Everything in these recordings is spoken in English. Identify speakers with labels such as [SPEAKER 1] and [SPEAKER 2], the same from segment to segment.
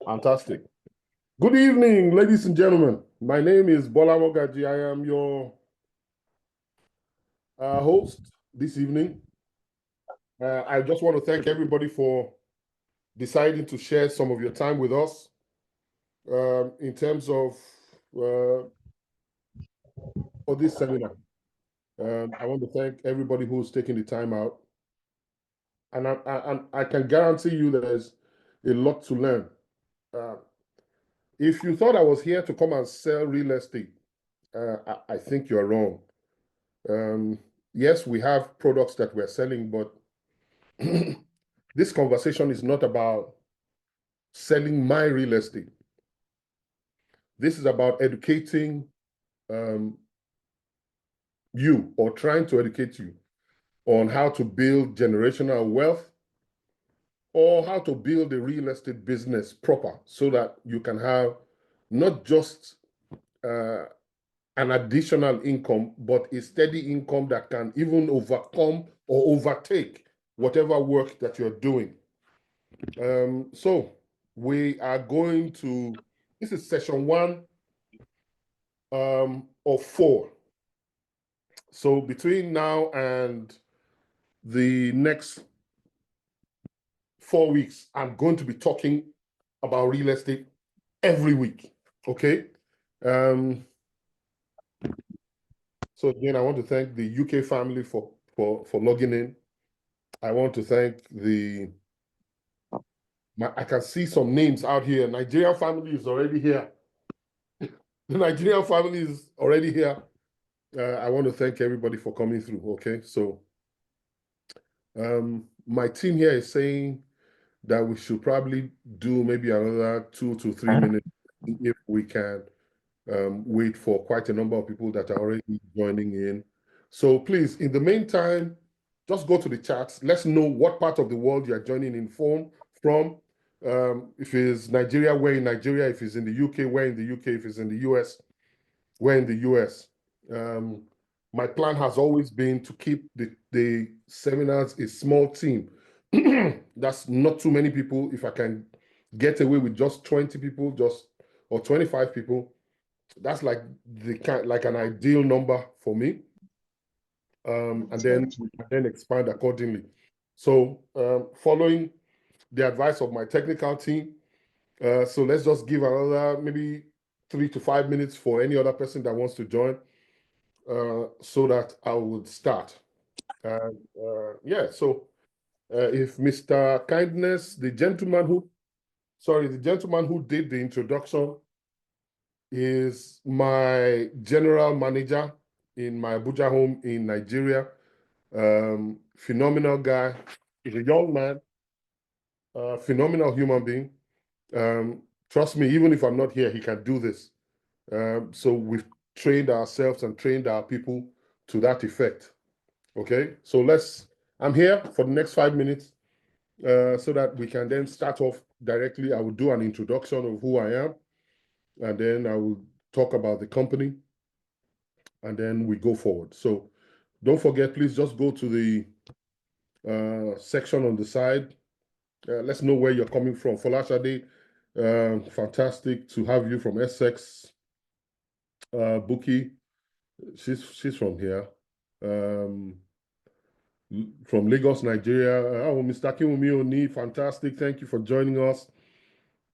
[SPEAKER 1] Fantastic. Good evening, ladies and gentlemen. My name is Bola Mogaji. I am your host this evening. I just want to thank everybody for deciding to share some of your time with us in terms of for this seminar. I want to thank everybody who's taking the time out. And I can guarantee you there's a lot to learn. If you thought I was here to come and sell real estate, I think you're wrong. Yes, we have products that we're selling, but this conversation is not about selling my real estate. This is about educating you or trying to educate you on how to build generational wealth or how to build a real estate business proper so that you can have not just an additional income, but a steady income that can even overcome or overtake whatever work that you're doing. So we are going to, this is session 1 of 4. So between now and the next 4 weeks, I'm going to be talking about real estate every week, okay? So again, I want to thank the UK family for logging in. I want to thank I can see some names out here. Nigerian family is already here. The Nigerian family is already here. I want to thank everybody for coming through, okay? So my team here is saying that we should probably do maybe another 2 to 3 minutes if we can wait for quite a number of people that are already joining in. So please, in the meantime, just go to the chats. Let's know what part of the world you're joining in from. If it's Nigeria, where in Nigeria. If it's in the UK, where in the UK. If it's in the US, where in the US. My plan has always been to keep the seminars a small team. That's not too many people. If I can get away with just 20 people, or 25 people, that's like an ideal number for me. And then we can then expand accordingly. So following the advice of my technical team, so let's just give another maybe 3 to 5 minutes for any other person that wants to join, so that I would start. Yeah, so if Mr. Kindness, the gentleman who did the introduction, is my general manager in my Abuja home in Nigeria. Phenomenal guy. He's a young man, phenomenal human being. Trust me, even if I'm not here, he can do this. So we've trained ourselves and trained our people to that effect. Okay, so I'm here for the next 5 minutes so that we can then start off directly. I will do an introduction of who I am, and then I will talk about the company, and then we go forward. So don't forget, please just go to the section on the side. Let's know where you're coming from. Folashade, fantastic to have you from Essex. Buki, she's from here. From Lagos, Nigeria. Oh, Mr. Kinwumi Oni, fantastic. Thank you for joining us.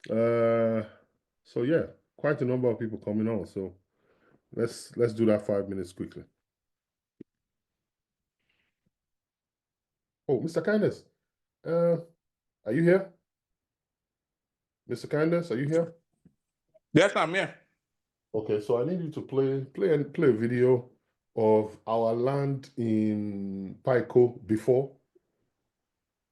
[SPEAKER 1] So yeah, quite a number of people coming on. So let's do that 5 minutes quickly. Oh, Mr. Kindness, are you here? Mr. Kindness, are you here?
[SPEAKER 2] Yes, I'm here.
[SPEAKER 1] Okay, so I need you to play a video of our land in Paiko before,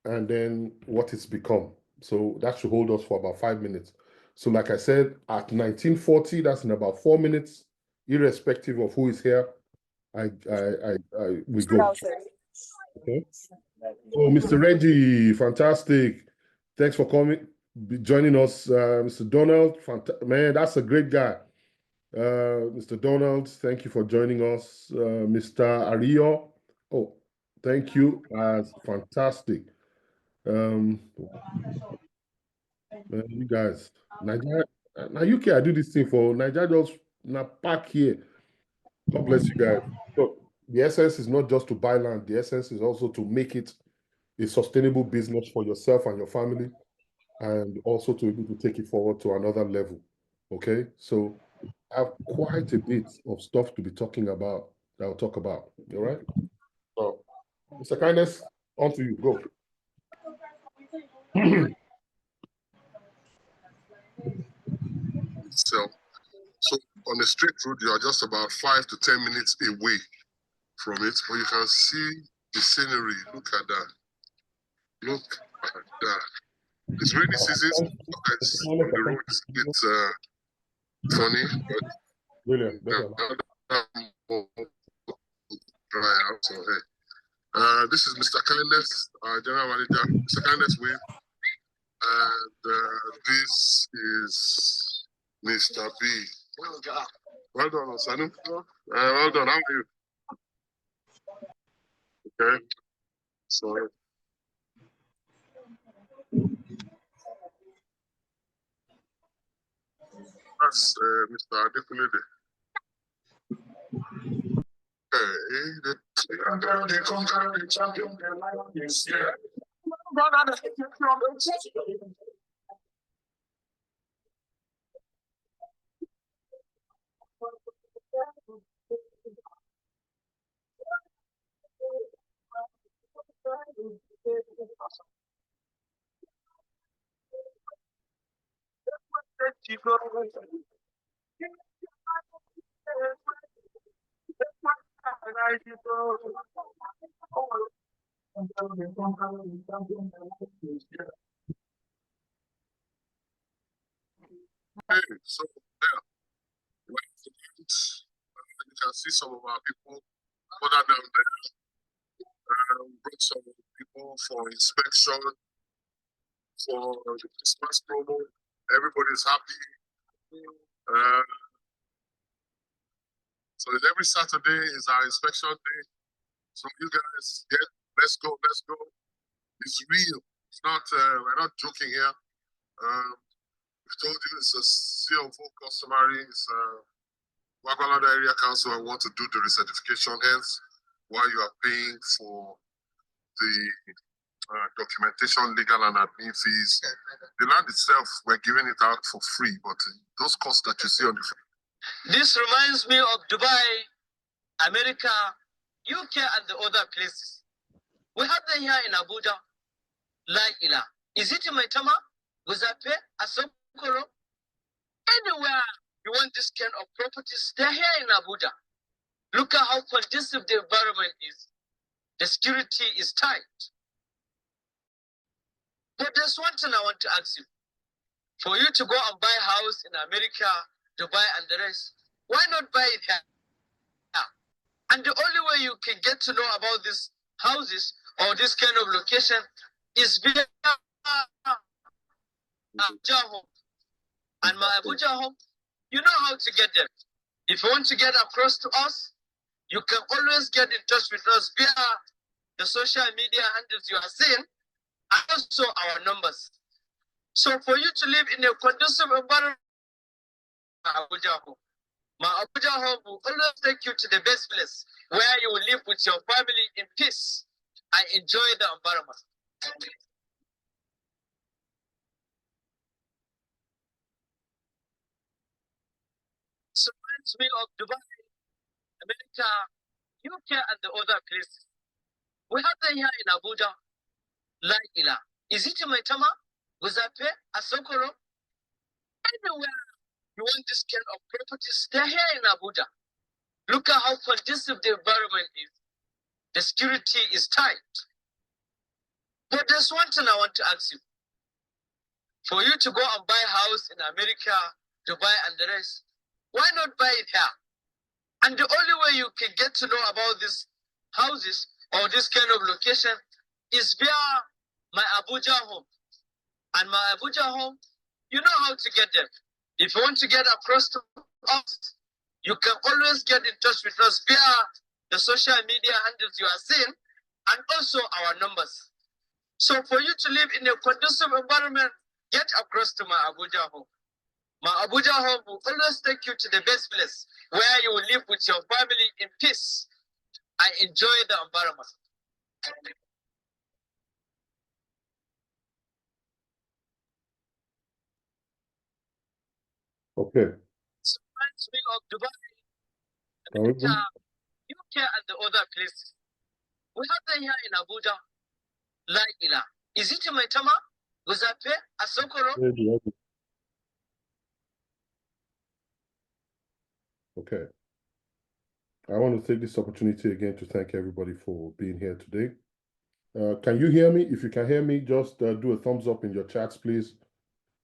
[SPEAKER 1] and then what it's become. So that should hold us for about 5 minutes. So like I said, at 1940, that's in about 4 minutes, irrespective of who is here, we go. Okay. Oh, Mr. Reggie, fantastic. Thanks for joining us, Mr. Donald. Man, that's a great guy. Mr. Donald, thank you for joining us. Mr. Ario, oh, thank you. Fantastic. Man, you guys, Nigeria, now UK, I do this thing for Nigeria, just now pack here. God bless you guys. So the essence is not just to buy land, the essence is also to make it a sustainable business for yourself and your family, and also to be able to take it forward to another level. Okay, so I have quite a bit of stuff to be talking about that I'll talk about. All right. So, Mr. Kindness, on to you. Go. So on the straight road, you are just about 5 to 10 minutes away from it, but you can see the scenery. Look at that. Look at that. It's rainy season. The road is a bit funny, but Brilliant. dry out. So, hey. This is Mr. Kindness, General Manager. Mr. Kindness Wave. And this is Mr. B. Well done. Well done, Osanu. Well done. How are you? Okay. So that's Mr. Adekunle. The conqueror, the champion, the lion is here. Hey, so yeah, you can see some of our people further down there. Brought some people for inspection for the Christmas promo. Everybody's happy. So every Saturday is our inspection day. So you guys let's go. It's real. It's not. We're not joking here. We've told you it's a CFO customary. It's Wagwalada Area Council. I want to do the recertification. Hence, why you are paying for the documentation, legal and admin fees. The land itself, we're giving it out for free, but those costs that you see on the front. This reminds me of Dubai, America, UK, and the other places. We have them here in Abuja. La Ila. Is it in Maitama? Guzape? Asokoro? Anywhere you want this kind of properties, they're here in Abuja. Look at how conducive the environment is. The security is tight. But there's one thing I want to ask you. For you to go and buy a house in America, Dubai, and the rest, why not buy it here? And the only way you can get to know about these houses or this kind of location is via Abuja home. And my Abuja home, you know how to get there. If you want to get across to us, you can always get in touch with us via the social media handles you are seeing, and also our numbers. So for you to live in a conducive environment, Abuja home. My Abuja home will always take you to the best place where you will live with your family in peace and enjoy the environment. So reminds me of Dubai, America, UK, and the other places. We have them here in Abuja. La Ila. Is it in Maitama? Guzape? Asokoro? Anywhere you want this kind of properties, they're here in Abuja. Look at how conducive the environment is. The security is tight. But there's one thing I want to ask you. For you to go and buy a house in America, Dubai, and the rest, why not buy it here? And the only way you can get to know about these houses or this kind of location is via my Abuja home. And my Abuja home, you know how to get there. If you want to get across to us, you can always get in touch with us via the social media handles you are seeing, and also our numbers. So for you to live in a conducive environment,
[SPEAKER 3] get across to my Abuja home. My Abuja home will always take you to the best place where you will live with your family in peace and enjoy the environment.
[SPEAKER 1] Okay.
[SPEAKER 3] So reminds me of Dubai, UK and the other places. We have them here in Abuja. Like is it Maitama? Guzape? Asokoro?
[SPEAKER 1] Okay. I want to take this opportunity again to thank everybody for being here today. Can you hear me? If you can hear me, just do a thumbs up in your chats, please.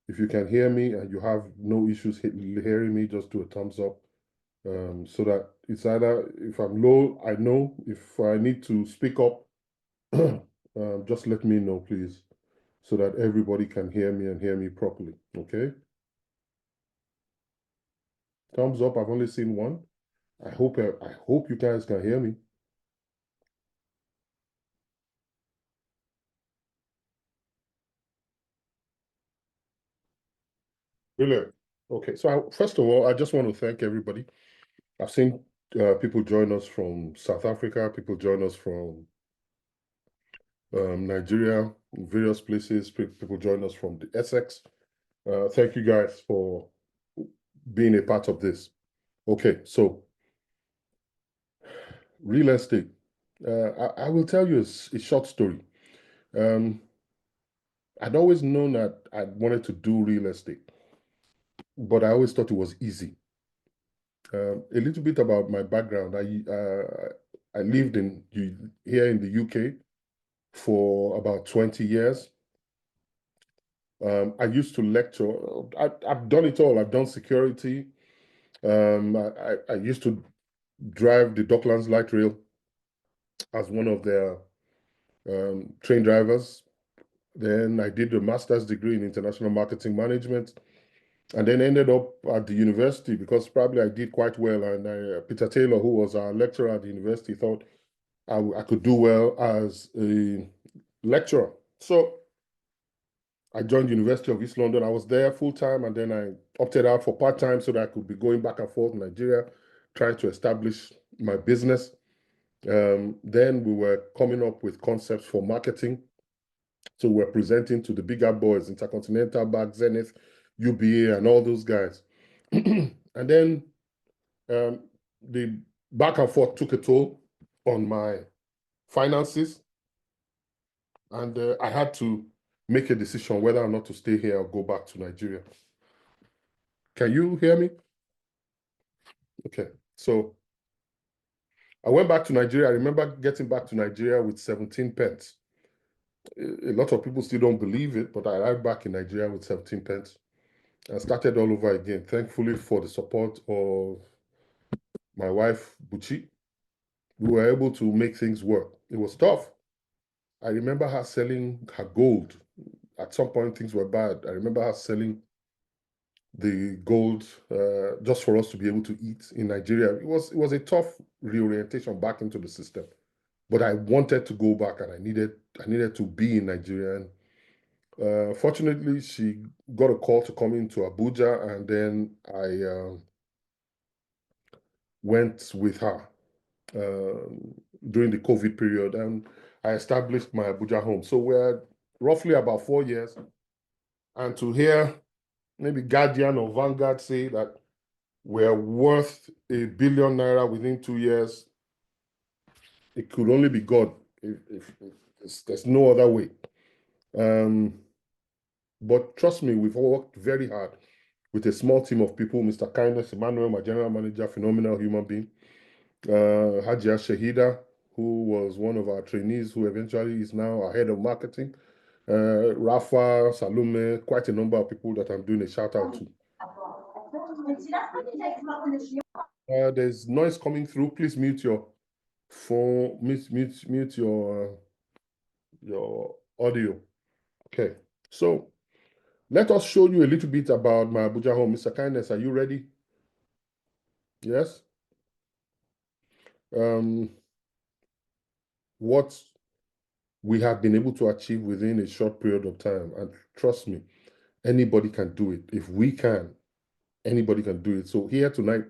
[SPEAKER 1] If you can hear me and you have no issues hearing me, just do a thumbs up. So that it's either, if I'm low, I know. If I need to speak up, just let me know, please, so that everybody can hear me and hear me properly, okay? Thumbs up, I've only seen one. I hope you guys can hear me. Brilliant. Okay, so first of all, I just want to thank everybody. I've seen people join us from South Africa, people join us from Nigeria, various places, people join us from the Essex. Thank you guys for being a part of this. Okay, so real estate. I will tell you a short story. I'd always known that I wanted to do real estate, but I always thought it was easy. A little bit about my background. I lived here in the UK for about 20 years. I used to lecture. I've done it all. I've done security. I used to drive the Docklands Light Rail as one of their train drivers. Then I did a master's degree in international marketing management, and then ended up at the university because probably I did quite well. And Peter Taylor, who was our lecturer at the university, thought I could do well as a lecturer. So I joined University of East London. I was there full time, and then I opted out for part time so that I could be going back and forth in Nigeria, trying to establish my business. Then we were coming up with concepts for marketing. So we're presenting to the bigger boys, Intercontinental Bank, Zenith, UBA, and all those guys. And then the back and forth took a toll on my finances. And I had to make a decision whether or not to stay here or go back to Nigeria. Can you hear me? Okay, so I went back to Nigeria. I remember getting back to Nigeria with 17 pence. A lot of people still don't believe it, but I arrived back in Nigeria with 17 pence and started all over again. Thankfully for the support of my wife, Buchi, we were able to make things work. It was tough. I remember her selling her gold. At some point, things were bad. I remember her selling the gold just for us to be able to eat in Nigeria. It was a tough reorientation back into the system, but I wanted to go back, and I needed to be in Nigeria. And fortunately, she got a call to come into Abuja, and then I went with her during the COVID period, and I established my Abuja home. So we're roughly about 4 years, and to hear maybe Guardian or Vanguard say that we're worth £1 billion within 2 years, it could only be God. If there's no other way. But trust me, we've worked very hard with a small team of people. Mr. Kindness, Emmanuel, my general manager, phenomenal human being. Hajia Shahida, who was one of our trainees, who eventually is now our head of marketing. Rafa, Salome, quite a number of people that I'm doing a shout out to. There's noise coming through. Please mute your phone, mute your audio. Okay, so let us show you a little bit about my Abuja home. Mr. Kindness, are you ready? Yes. What we have been able to achieve within a short period of time, and trust me, anybody can do it. If we can, anybody can do it. So here tonight,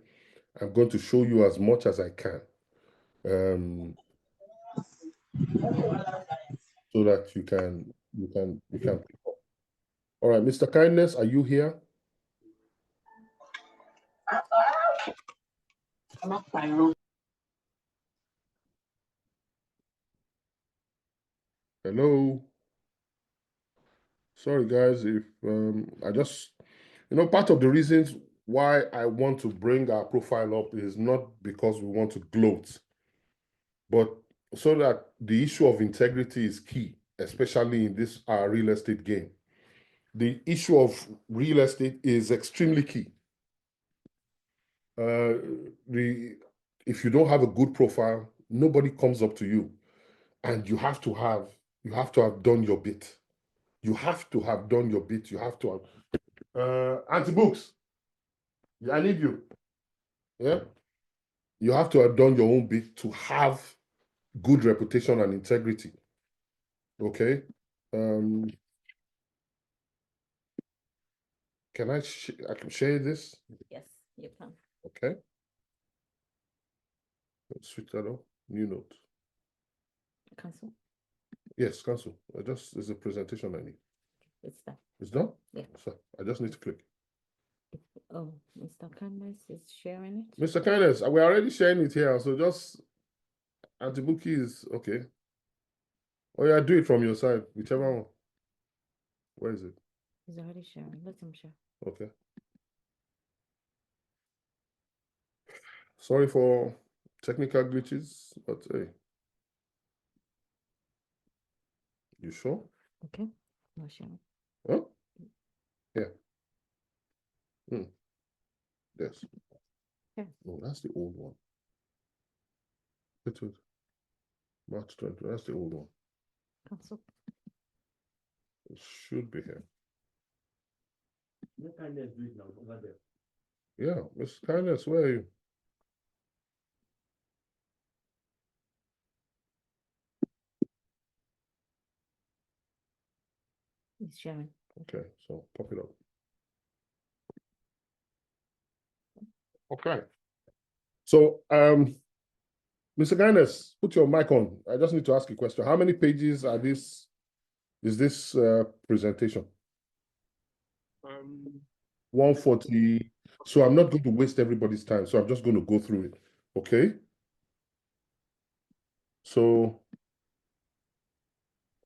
[SPEAKER 1] I'm going to show you as much as I can, so that you can pick up. All right, Mr. Kindness, are you here? Hello. Sorry, guys, if I just, part of the reasons why I want to bring our profile up is not because we want to gloat, but so that the issue of integrity is key, especially in this real estate game. The issue of real estate is extremely key. If you don't have a good profile, nobody comes up to you, and you have to have done your bit. You have to have done your bit. You have to have anti-books. I need you. Yeah. You have to have done your own bit to have good reputation and integrity. Okay. Can I can share this?
[SPEAKER 4] Yes, you can.
[SPEAKER 1] Okay. Let's switch that up. New note.
[SPEAKER 4] Cancel.
[SPEAKER 1] Yes, cancel. There's a presentation I need.
[SPEAKER 4] It's done.
[SPEAKER 1] It's done?
[SPEAKER 4] Yeah.
[SPEAKER 1] So I just need to click.
[SPEAKER 4] Oh, Mr. Candace is sharing it.
[SPEAKER 1] Mr. Kindness, we're already sharing it here. So just anti-bookie is okay. Oh yeah, do it from your side, whichever one. Where is it?
[SPEAKER 4] He's already sharing. Let him share.
[SPEAKER 1] Okay. Sorry for technical glitches, but hey. You sure?
[SPEAKER 4] Okay. No sharing.
[SPEAKER 1] Huh? Yeah. Yes.
[SPEAKER 4] Yeah.
[SPEAKER 1] Oh, that's the old one. It was March 20. That's the old one.
[SPEAKER 4] Cancel.
[SPEAKER 1] It should be here. Yeah, Miss Kindness, where are you?
[SPEAKER 4] He's sharing.
[SPEAKER 1] Okay, so pop it up. Okay. So, Mr. Kindness, put your mic on. I just need to ask you a question. How many pages is this presentation? 140. So I'm not going to waste everybody's time. So I'm just going to go through it. Okay. So,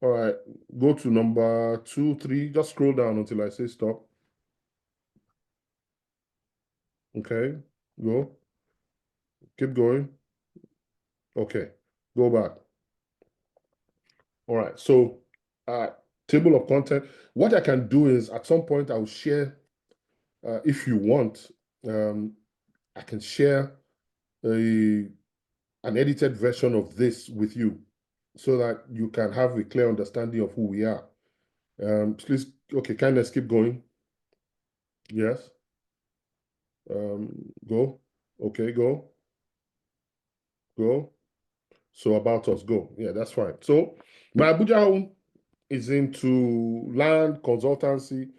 [SPEAKER 1] all right, go to number 2, 3. Just scroll down until I say stop. Okay, go. Keep going. Okay, go back. All right, so table of content. What I can do is at some point I'll share, if you want, I can share an edited version of this with you so that you can have a clear understanding of who we are. Please, okay, kindness, keep going. Yes. Go. Okay, go. Go. So about us, go. Yeah, that's fine. So my Abuja home is into land consultancy.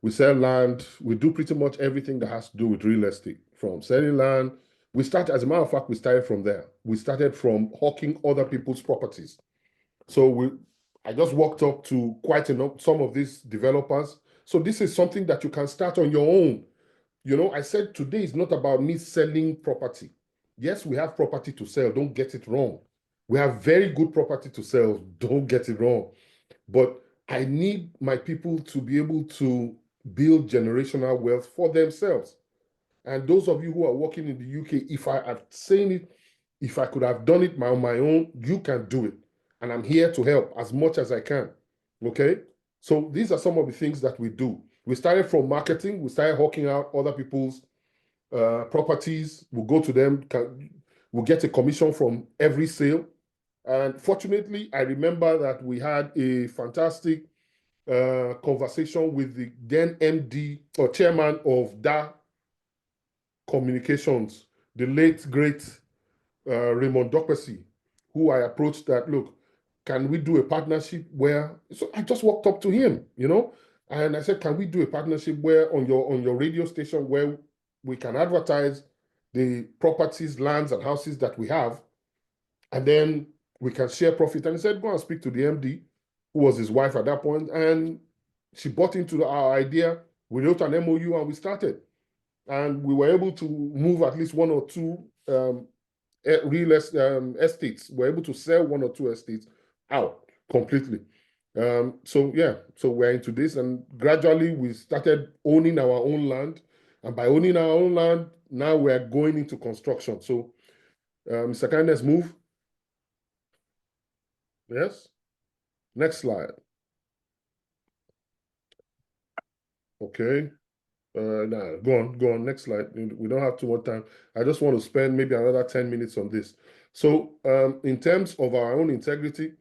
[SPEAKER 1] We sell land. We do pretty much everything that has to do with real estate, from selling land. We started, as a matter of fact, we started from there. We started from hawking other people's properties. So I just walked up to quite enough, some of these developers. So this is something that you can start on your own. I said today is not about me selling property. Yes, we have property to sell. Don't get it wrong. We have very good property to sell. Don't get it wrong. But I need my people to be able to build generational wealth for themselves. And those of you who are working in the UK, if I am saying it, if I could have done it on my own, you can do it. And I'm here to help as much as I can. Okay? So these are some of the things that we do. We started from marketing. We started hawking out other people's properties. We'll go to them. We'll get a commission from every sale. And fortunately, I remember that we had a fantastic conversation with the then MD or chairman of DA Communications, the late, great Raymond Dokpesi, who I approached that, look, can we do a partnership where, so I just walked up to him, And I said, can we do a partnership where on your radio station where we can advertise the properties, lands, and houses that we have, and then we can share profit. And he said, go and speak to the MD, who was his wife at that point, and she bought into our idea. We wrote an MOU and we started. And we were able to move at least one or two estates. We're able to sell one or two estates out completely. So yeah, so we're into this, and gradually we started owning our own land. And by owning our own land, now we're going into construction. So Mr. Kindness, move. Yes. Next slide. Okay. Nah, go on. Next slide. We don't have too much time. I just want to spend maybe another 10 minutes on this. So in terms of our own integrity,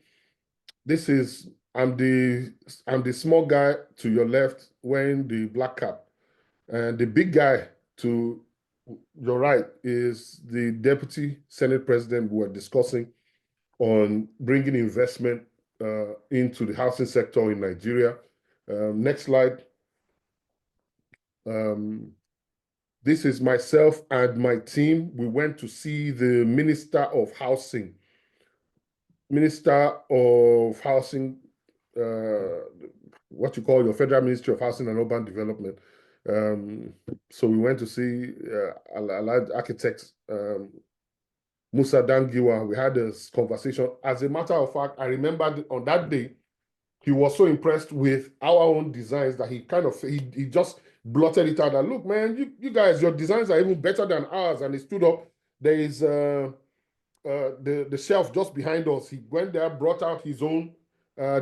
[SPEAKER 1] this is I'm the small guy to your left wearing the black cap, and the big guy to your right is the deputy Senate president we were discussing on bringing investment into the housing sector in Nigeria. Next slide. This is myself and my team. We went to see the Minister of Housing, what you call your Federal Ministry of Housing and Urban Development. So we went to see allied architects, Musa Dangiwa. We had this conversation. As a matter of fact, I remember on that day, he was so impressed with our own designs that he just blotted it out that, look, man, you guys, your designs are even better than ours. And he stood up. There is the shelf just behind us. He went there, brought out his own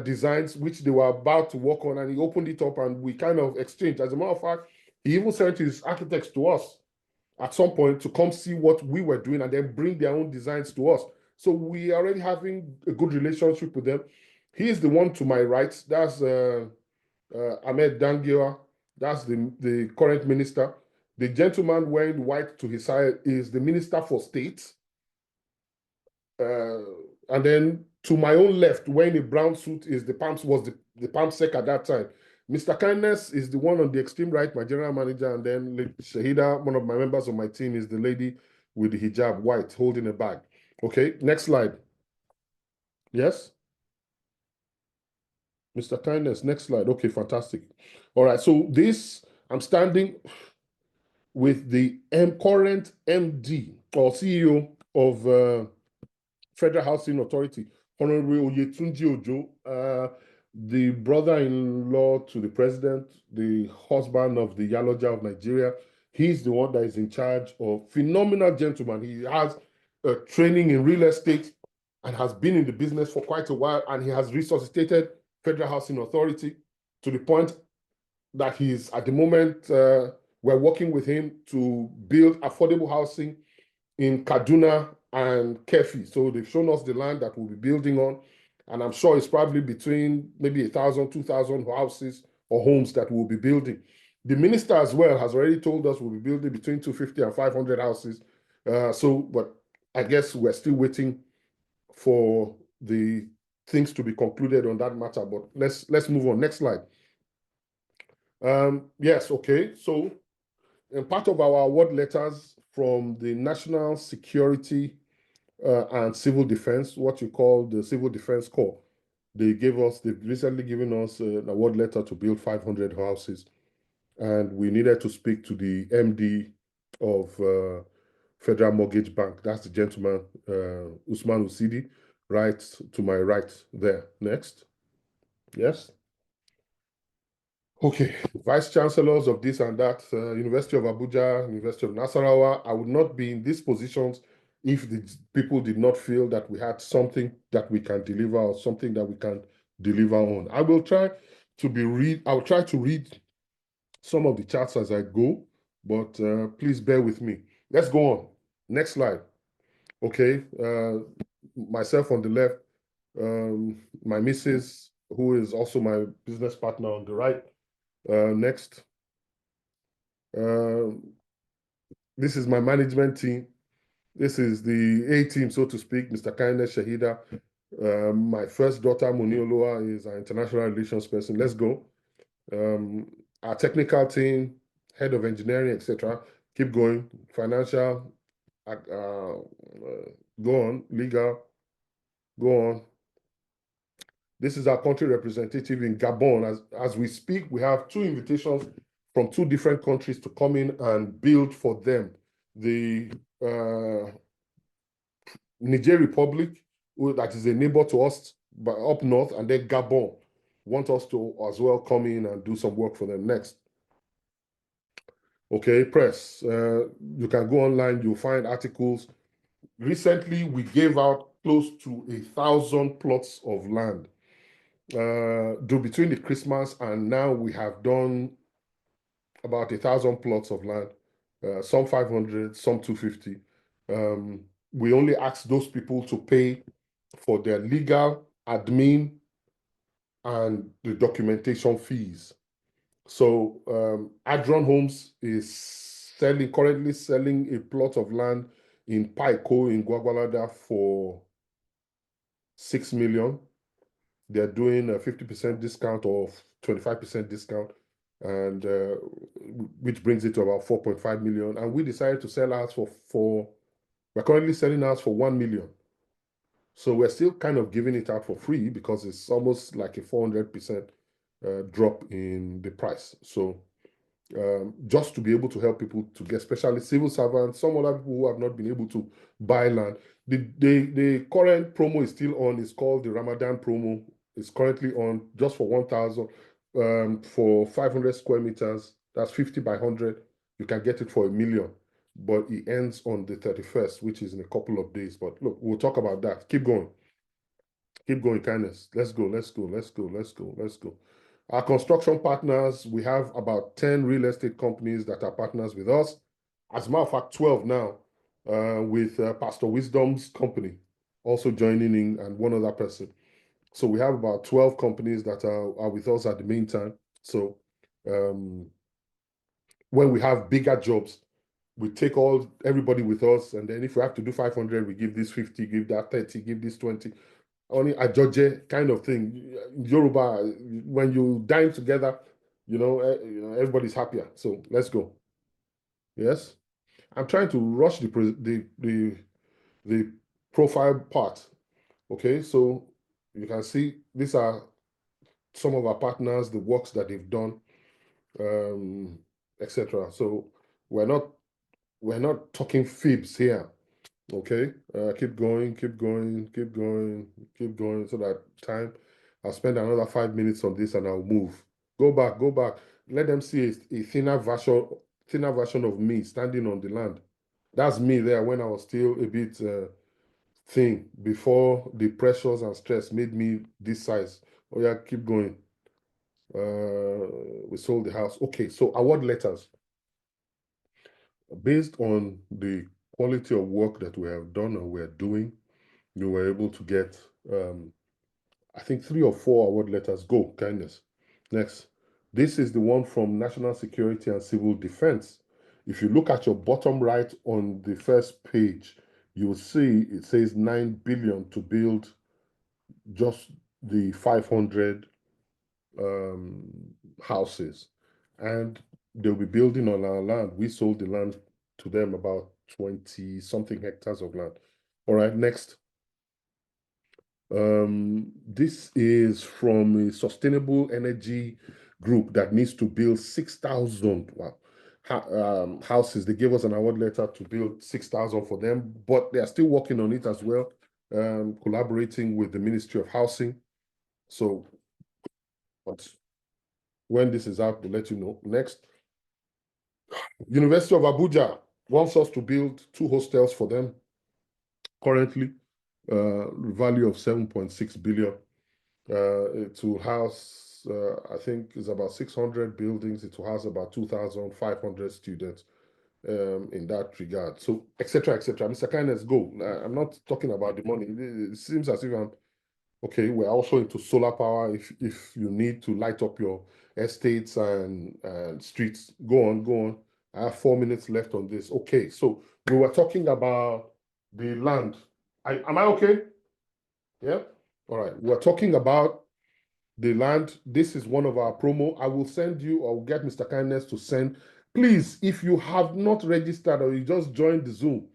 [SPEAKER 1] designs, which they were about to work on, and he opened it up and we kind of exchanged. As a matter of fact, he even sent his architects to us at some point to come see what we were doing and then bring their own designs to us. So we are already having a good relationship with them. He is the one to my right. That's Ahmed Dangiwa. That's the current minister. The gentleman wearing white to his side is the Minister for State. And then to my own left, wearing a brown suit, is the Palm Sec at that time. Mr. Kindness is the one on the extreme right, my general manager, and then Shahida, one of my members of my team, is the lady with the hijab, white, holding a bag. Okay, next slide. Yes? Mr. Kindness, next slide. Okay, fantastic. All right, so I'm standing with the current MD or CEO of Federal Housing Authority, Honorable Oyetunji Ojo, the brother-in-law to the president, the husband of the Yaloja of Nigeria. He's the one that is in charge of phenomenal gentleman. He has training in real estate and has been in the business for quite a while, and he has resuscitated Federal Housing Authority to the point that he's at the moment, we're working with him to build affordable housing in Kaduna and Kefi. So they've shown us the land that we'll be building on. And I'm sure it's probably between maybe 1,000, 2,000 houses or homes that we'll be building. The minister as well has already told us we'll be building between 250 and 500 houses. But I guess we're still waiting for the things to be concluded on that matter. But let's move on. Next slide. Yes, okay. So in part of our award letters from the National Security and Civil Defense, what you call the Civil Defense Corps, they've recently given us an award letter to build 500 houses. And we needed to speak to the MD of Federal Mortgage Bank. That's the gentleman, Usman Usidi, right to my right there. Next. Yes. Okay, vice chancellors of this and that, University of Abuja, University of Nasarawa. I would not be in these positions if the people did not feel that we had something that we can deliver or something that we can deliver on. I will try to read some of the charts as I go, but please bear with me. Let's go on. Next slide. Okay, myself on the left, my missus, who is also my business partner on the right. Next. This is my management team. This is the A team, so to speak, Mr. Kindness, Shahida. My first daughter, Munioloa, is our international relations person. Let's go. Our technical team, head of engineering, etc. Keep going. Financial, go on. Legal, go on. This is our country representative in Gabon. As we speak, we have 2 invitations from 2 different countries to come in and build for them. The Niger Republic, that is a neighbor to us, but up north, and then Gabon want us to as well come in and do some work for them next. Okay, press. You can go online, you'll find articles. Recently, we gave out close to 1,000 plots of land. Between the Christmas and now, we have done about 1,000 plots of land, some 500, some 250. We only ask those people to pay for their legal, admin, and the documentation fees. So Adron Homes is currently selling a plot of land in Paiko in Gwagwalada for 6 million. They're doing a 50% discount or 25% discount, and which brings it to about 4.5 million. And we decided to sell ours we're currently selling ours for 1 million. So we're still kind of giving it out for free because it's almost like a 400% drop in the price. So just to be able to help people to get, especially civil servants, some other people who have not been able to buy land. The current promo is still on. It's called the Ramadan promo. It's currently on just for 1,000 for 500 square meters. That's 50 by 100. You can get it for 1 million, but it ends on the 31st, which is in a couple of days. But look, we'll talk about that. Keep going. Keep going, kindness. Let's go, let's go, let's go, let's go, let's go. Our construction partners, we have about 10 real estate companies that are partners with us. As a matter of fact, 12 now, with Pastor Wisdom's company also joining in, and one other person. So we have about 12 companies that are with us at the meantime. So when we have bigger jobs, we take everybody with us, and then if we have to do 500, we give this 50, give that 30, give this 20. Only a Georgia kind of thing. Yoruba, when you dine together, everybody's happier. So let's go. Yes, I'm trying to rush the profile part. Okay, so you can see these are some of our partners, the works that they've done, etc. So we're not talking fibs here. Okay, keep going, keep going, keep going, keep going, so that I'll spend another 5 minutes on this and I'll move. Go back, go back. Let them see a thinner version of me standing on the land. That's me there when I was still a bit thin, before the pressures and stress made me this size. Oh yeah, keep going. We sold the house. Okay, so award letters. Based on the quality of work that we have done and we're doing, you were able to get, I think, 3 or 4 award letters. Go, kindness. Next. This is the one from National Security and Civil Defense. If you look at your bottom right on the first page, you will see it says 9 billion to build just the 500 houses. And they'll be building on our land. We sold the land to them, about 20 something hectares of land. All right, next. This is from a sustainable energy group that needs to build 6,000 houses. They gave us an award letter to build 6,000 for them, but they are still working on it as well, collaborating with the Ministry of Housing. So when this is out, we'll let you know. Next. University of Abuja wants us to build 2 hostels for them. Currently, value of 7.6 billion. It will house, I think, it's about 600 buildings. It will house about 2,500 students in that regard. So, etc., etc. Mr. Kindness, go. I'm not talking about the money. It seems as if okay, we're also into solar power. If you need to light up your estates and streets, go on. I have 4 minutes left on this. Okay, so we were talking about the land. Am I okay? Yeah? All right. We're talking about the land. This is one of our promo. I will send you, or get Mr. Kindness to send. Please, if you have not registered or you just joined the Zoom,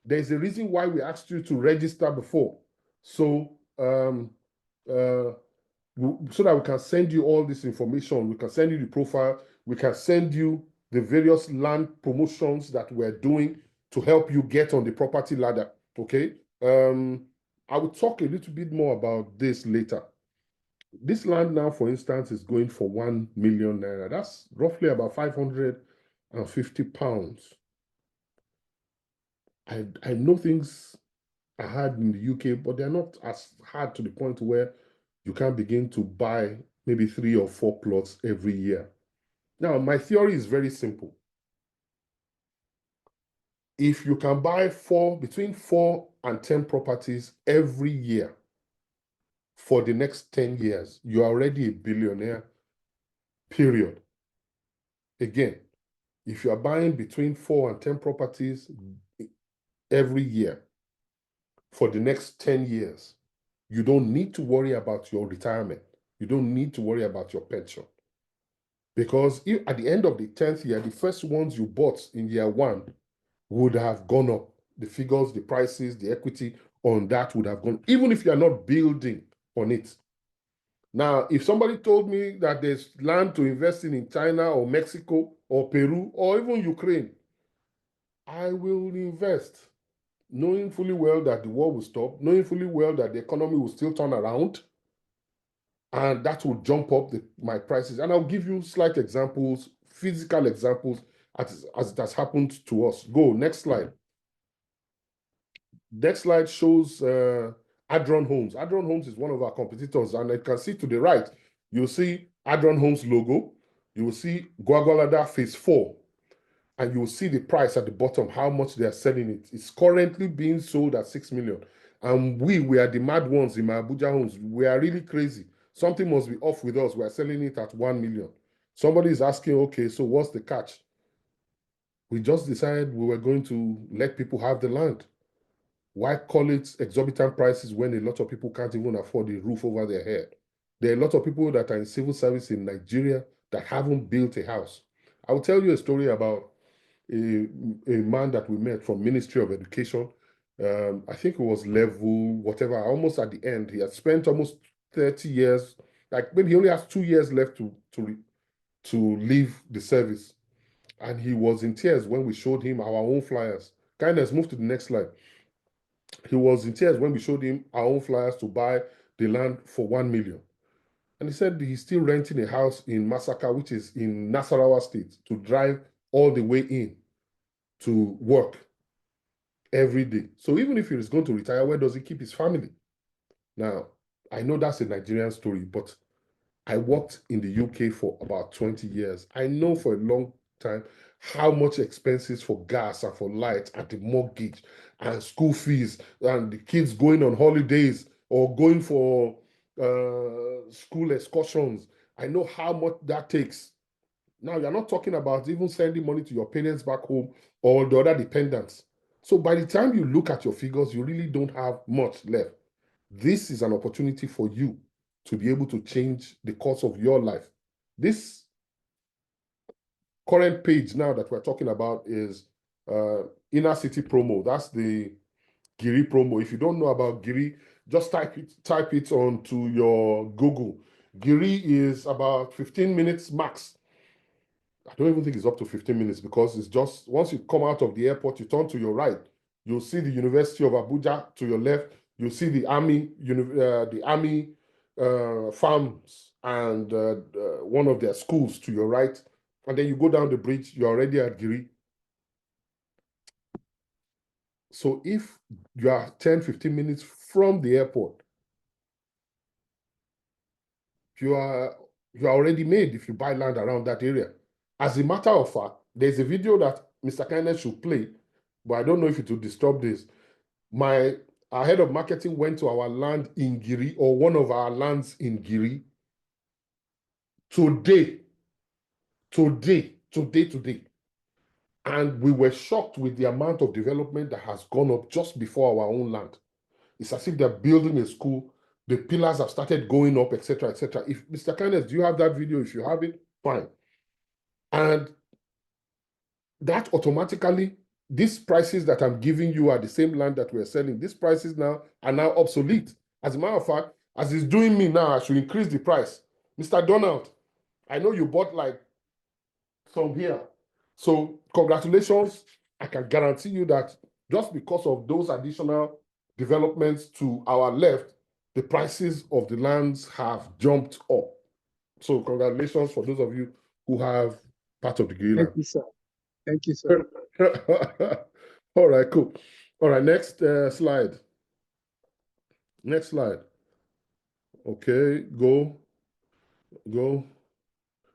[SPEAKER 1] there's a reason why we asked you to register before. So, so that we can send you all this information. We can send you the profile. We can send you the various land promotions that we're doing to help you get on the property ladder. Okay. I will talk a little bit more about this later. This land now, for instance, is going for 1 million naira. That's roughly about 550 pounds. I know things are hard in the UK, but they're not as hard to the point where you can begin to buy maybe 3 or 4 plots every year. Now, my theory is very simple. If you can buy between 4 and 10 properties every year for the next 10 years, you're already a billionaire, period. Again, if you are buying between 4 and 10 properties every year for the next 10 years, you don't need to worry about your retirement. You don't need to worry about your pension. Because at the end of the 10th year, the first ones you bought in year 1 would have gone up. The figures, the prices, the equity on that would have gone, even if you are not building on it. Now, if somebody told me that there's land to invest in China or Mexico or Peru or even Ukraine, I will invest, knowing fully well that the war will stop, knowing fully well that the economy will still turn around, and that will jump up my prices. And I'll give you slight examples, physical examples, as it has happened to us. Go, next slide. Next slide shows Adron Homes. Adron Homes is one of our competitors, and you can see to the right, you'll see Adron Homes logo. You will see Gwagwalada Phase 4, and you will see the price at the bottom, how much they are selling it. It's currently being sold at 6 million. And we are the mad ones in my Abuja Homes. We are really crazy. Something must be off with us. We are selling it at 1 million. Somebody is asking, okay, so what's the catch? We just decided we were going to let people have the land. Why call it exorbitant prices when a lot of people can't even afford a roof over their head? There are a lot of people that are in civil service in Nigeria that haven't built a house. I will tell you a story about a man that we met from Ministry of Education. I think it was level whatever, almost at the end. He had spent almost 30 years, like maybe he only has 2 years left to leave the service. And he was in tears when we showed him our own flyers. Kindness, move to the next slide. He was in tears when we showed him our own flyers to buy the land for 1 million. And he said he's still renting a house in Masaka, which is in Nasarawa State, to drive all the way in to work every day. So even if he is going to retire, where does he keep his family? Now, I know that's a Nigerian story, but I worked in the UK for about 20 years. I know for a long time how much expenses for gas and for light and the mortgage and school fees and the kids going on holidays or going for school excursions. I know how much that takes. Now, you're not talking about even sending money to your parents back home or the other dependents. So by the time you look at your figures, you really don't have much left. This is an opportunity for you to be able to change the course of your life. This current page now that we're talking about is Inner City Promo. That's the Giri promo. If you don't know about Giri, just type it onto your Google. Giri is about 15 minutes max. I don't even think it's up to 15 minutes because it's just, once you come out of the airport, you turn to your right, you'll see the University of Abuja to your left, you'll see the army farms and one of their schools to your right, and then you go down the bridge, you're already at Giri. So if you are 10, 15 minutes from the airport, you are already made if you buy land around that area. As a matter of fact, there's a video that Mr. Kindness should play, but I don't know if it will disturb this. Our head of marketing went to our land in Giri, or one of our lands in Giri, today. And we were shocked with the amount of development that has gone up just before our own land. It's as if they're building a school The pillars have started going up, etc., etc. If Mr. Kenneth, do you have that video? If you have it, fine. And that automatically, these prices that I'm giving you are the same land that we're selling. These prices now are now obsolete. As a matter of fact, as it's doing me now, I should increase the price. Mr. Donald, I know you bought like some here. So congratulations. I can guarantee you that just because of those additional developments to our left, the prices of the lands have jumped up. So congratulations for those of you who have part of the green land.
[SPEAKER 5] Thank you, sir. Thank you, sir.
[SPEAKER 1] All right, cool. All right, next slide. Next slide. Okay, go.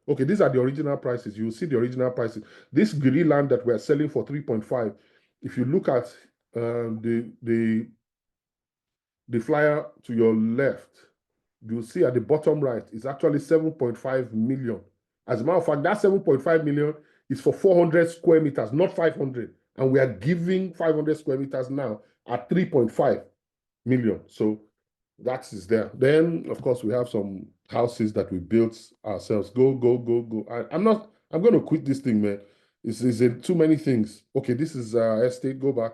[SPEAKER 1] Okay, these are the original prices. You will see the original prices. This green land that we're selling for 3.5, if you look at the flyer to your left, you'll see at the bottom right, it's actually 7.5 million. As a matter of fact, that 7.5 million is for 400 square meters, not 500. And we are giving 500 square meters now at 3.5 million. So that is there. Then, of course, we have some houses that we built ourselves. Go. I'm going to quit this thing, man. It's too many things. Okay, this is estate. Go back.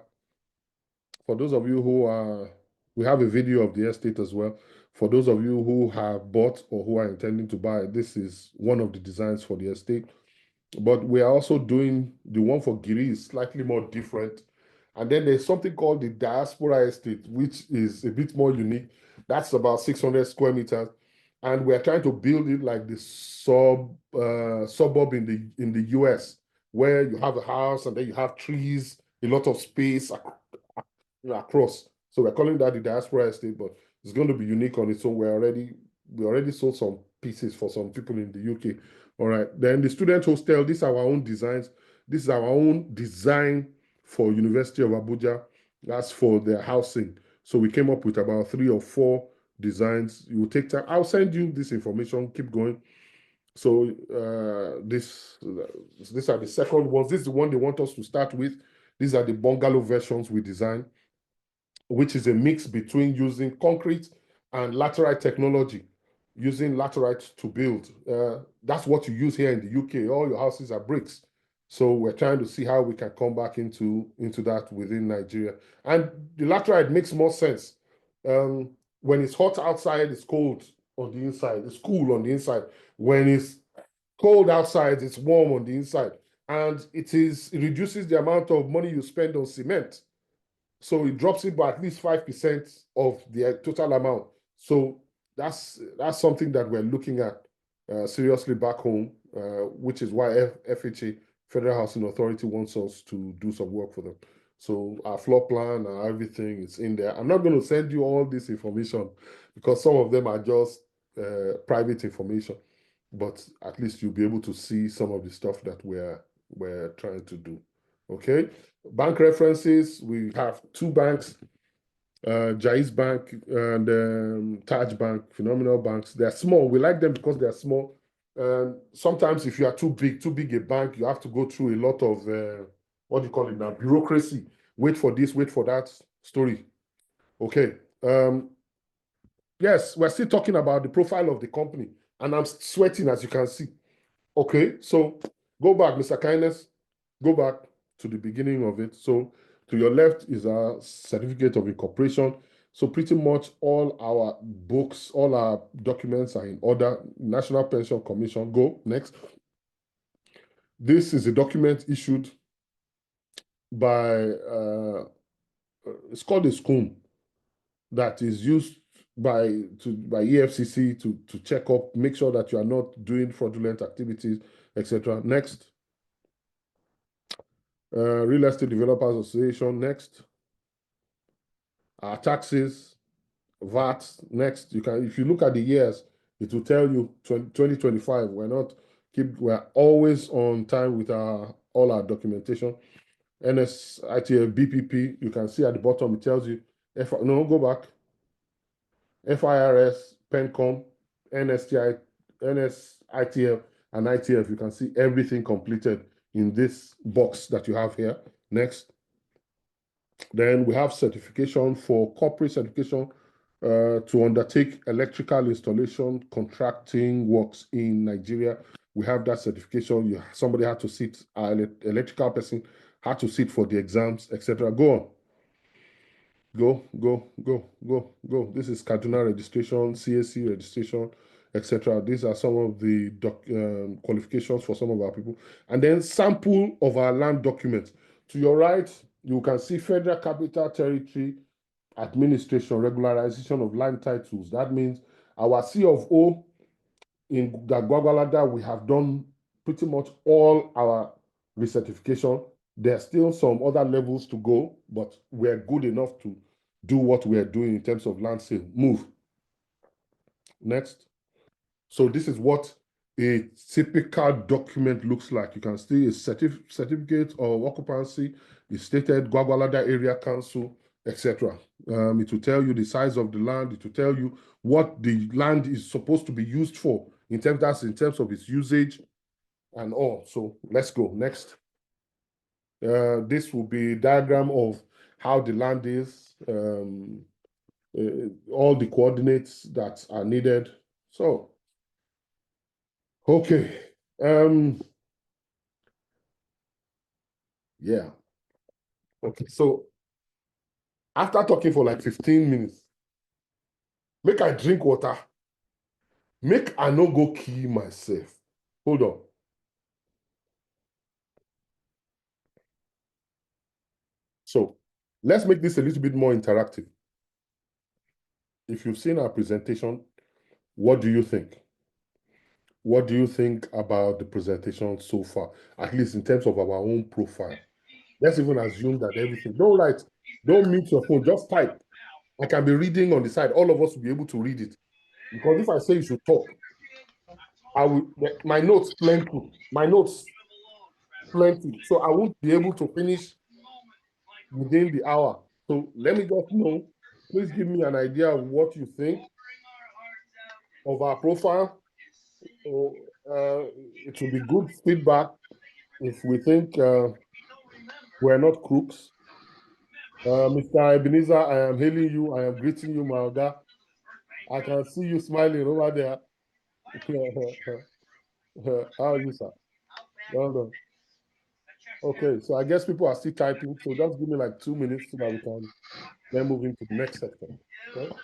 [SPEAKER 1] For those of you who are, we have a video of the estate as well. For those of you who have bought or who are intending to buy, this is one of the designs for the estate. But we are also doing the one for Giri is slightly more different. And then there's something called the Diaspora Estate, which is a bit more unique. That's about 600 square meters. And we're trying to build it like the suburb in the US, where you have a house and then you have trees, a lot of space across. So we're calling that the Diaspora Estate, but it's going to be unique on its own. We already sold some pieces for some people in the UK. All right. Then the student hostel, these are our own designs. This is our own design for University of Abuja. That's for their housing. So we came up with about 3 or 4 designs. You will take time. I'll send you this information. Keep going. So these are the second ones. This is the one they want us to start with. These are the bungalow versions we designed, which is a mix between using concrete and laterite technology, using laterite to build. That's what you use here in the UK. All your houses are bricks. So we're trying to see how we can come back into that within Nigeria. And the laterite makes more sense. When it's hot outside, it's cold on the inside. It's cool on the inside. When it's cold outside, it's warm on the inside. And it reduces the amount of money you spend on cement. So it drops it by at least 5% of the total amount. So that's something that we're looking at seriously back home, which is why FHA, Federal Housing Authority, wants us to do some work for them. So our floor plan and everything is in there. I'm not going to send you all this information because some of them are just private information, but at least you'll be able to see some of the stuff that we're trying to do. Okay. Bank references, we have 2 banks, Jais Bank and Taj Bank, phenomenal banks. They're small. We like them because they're small. Sometimes if you are too big a bank, you have to go through a lot of, what do you call it now, bureaucracy. Wait for this, wait for that story. Okay. Yes, we're still talking about the profile of the company, and I'm sweating, as you can see. Okay, so go back, Mr. Kindness. Go back to the beginning of it. So to your left is our certificate of incorporation. So pretty much all our books, all our documents are in order. National Pension Commission. Go next. This is a document issued by it's called a SCOOM, that is used by EFCC to check up, make sure that you are not doing fraudulent activities, etc. Next. Real Estate Developers Association. Next. Our taxes, VAT. Next. You can, if you look at the years, it will tell you 2025. We're always on time with all our documentation. NSITF, BPP. You can see at the bottom it tells you. Go back. FIRS, PENCOM, NSITF, and ITF. You can see everything completed in this box that you have here. Next. Then we have certification for corporate certification to undertake electrical installation contracting works in Nigeria. We have that certification. Somebody had to sit, electrical person had to sit for the exams, etc. Go on. Go. This is Kaduna registration, CAC registration, etc. These are some of the qualifications for some of our people. And then sample of our land documents. To your right, you can see Federal Capital Territory Administration, regularization of land titles. That means our C of O in Gwagwalada, we have done pretty much all our recertification. There's still some other levels to go, but we're good enough to do what we're doing in terms of land sale. Move. Next. So this is what a typical document looks like. You can see a certificate of occupancy, the stated Gwagwalada Area Council, etc. It will tell you the size of the land. It will tell you what the land is supposed to be used for in terms of its usage and all. So let's go next. This will be a diagram of how the land is, all the coordinates that are needed. So, okay. Yeah. Okay. So after talking for like 15 minutes, make I drink water. Make I no go kill myself. Hold on. So let's make this a little bit more interactive. If you've seen our presentation, what do you think? What do you think about the presentation so far, at least in terms of our own profile? Let's even assume that everything, don't write, don't mute your phone, just type. I can be reading on the side. All of us will be able to read it. Because if I say you should talk, my notes plenty. My notes plenty. So I won't be able to finish within the hour. So let me just know. Please give me an idea of what you think of our profile. So, it will be good feedback if we think we're not crooks. Mr. Ebenezer, I am hailing you. I am greeting you, my Oga. I can see you smiling over there. How are you, sir? Well done. Okay, so I guess people are still typing, so just give me like 2 minutes so that we can then move into the next section. Okay?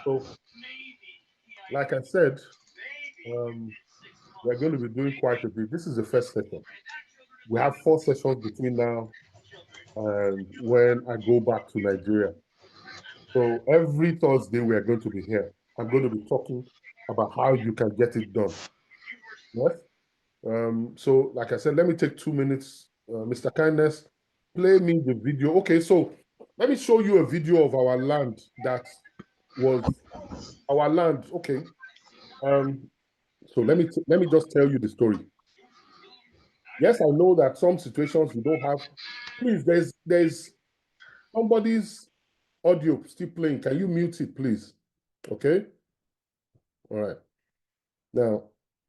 [SPEAKER 1] So, like I said, we're going to be doing quite a bit. This is the first session. We have 4 sessions between now and when I go back to Nigeria. So every Thursday we are going to be here. I'm going to be talking about how you can get it done. Yes. So like I said, let me take 2 minutes. Mr. Kindness, play me the video. Okay, so let me show you a video of our land that was our land. Okay. So let me just tell you the story. Yes, I know that some situations you don't have. Please, there's somebody's audio still playing. Can you mute it, please? Okay. All right. Now,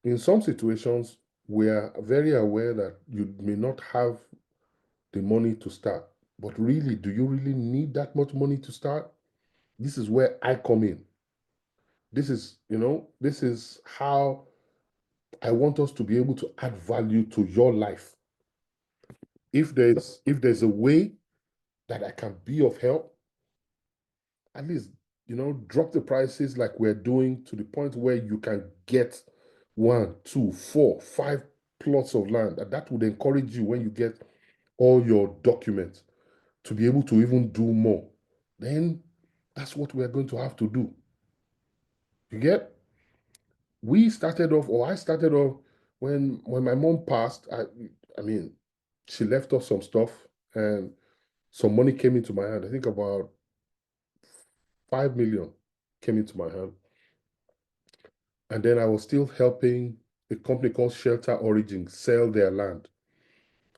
[SPEAKER 1] in some situations, we are very aware that you may not have the money to start. But really, do you really need that much money to start? This is where I come in. This is how I want us to be able to add value to your life. If there's a way that I can be of help, at least, drop the prices like we're doing to the point where you can get 1, 2, 4, 5 plots of land. And that would encourage you when you get all your documents to be able to even do more. Then that's what we're going to have to do. You get? I started off when my mom passed. I mean, she left us some stuff and some money came into my hand. I think about 5 million came into my hand. And then I was still helping a company called Shelter Origin sell their land.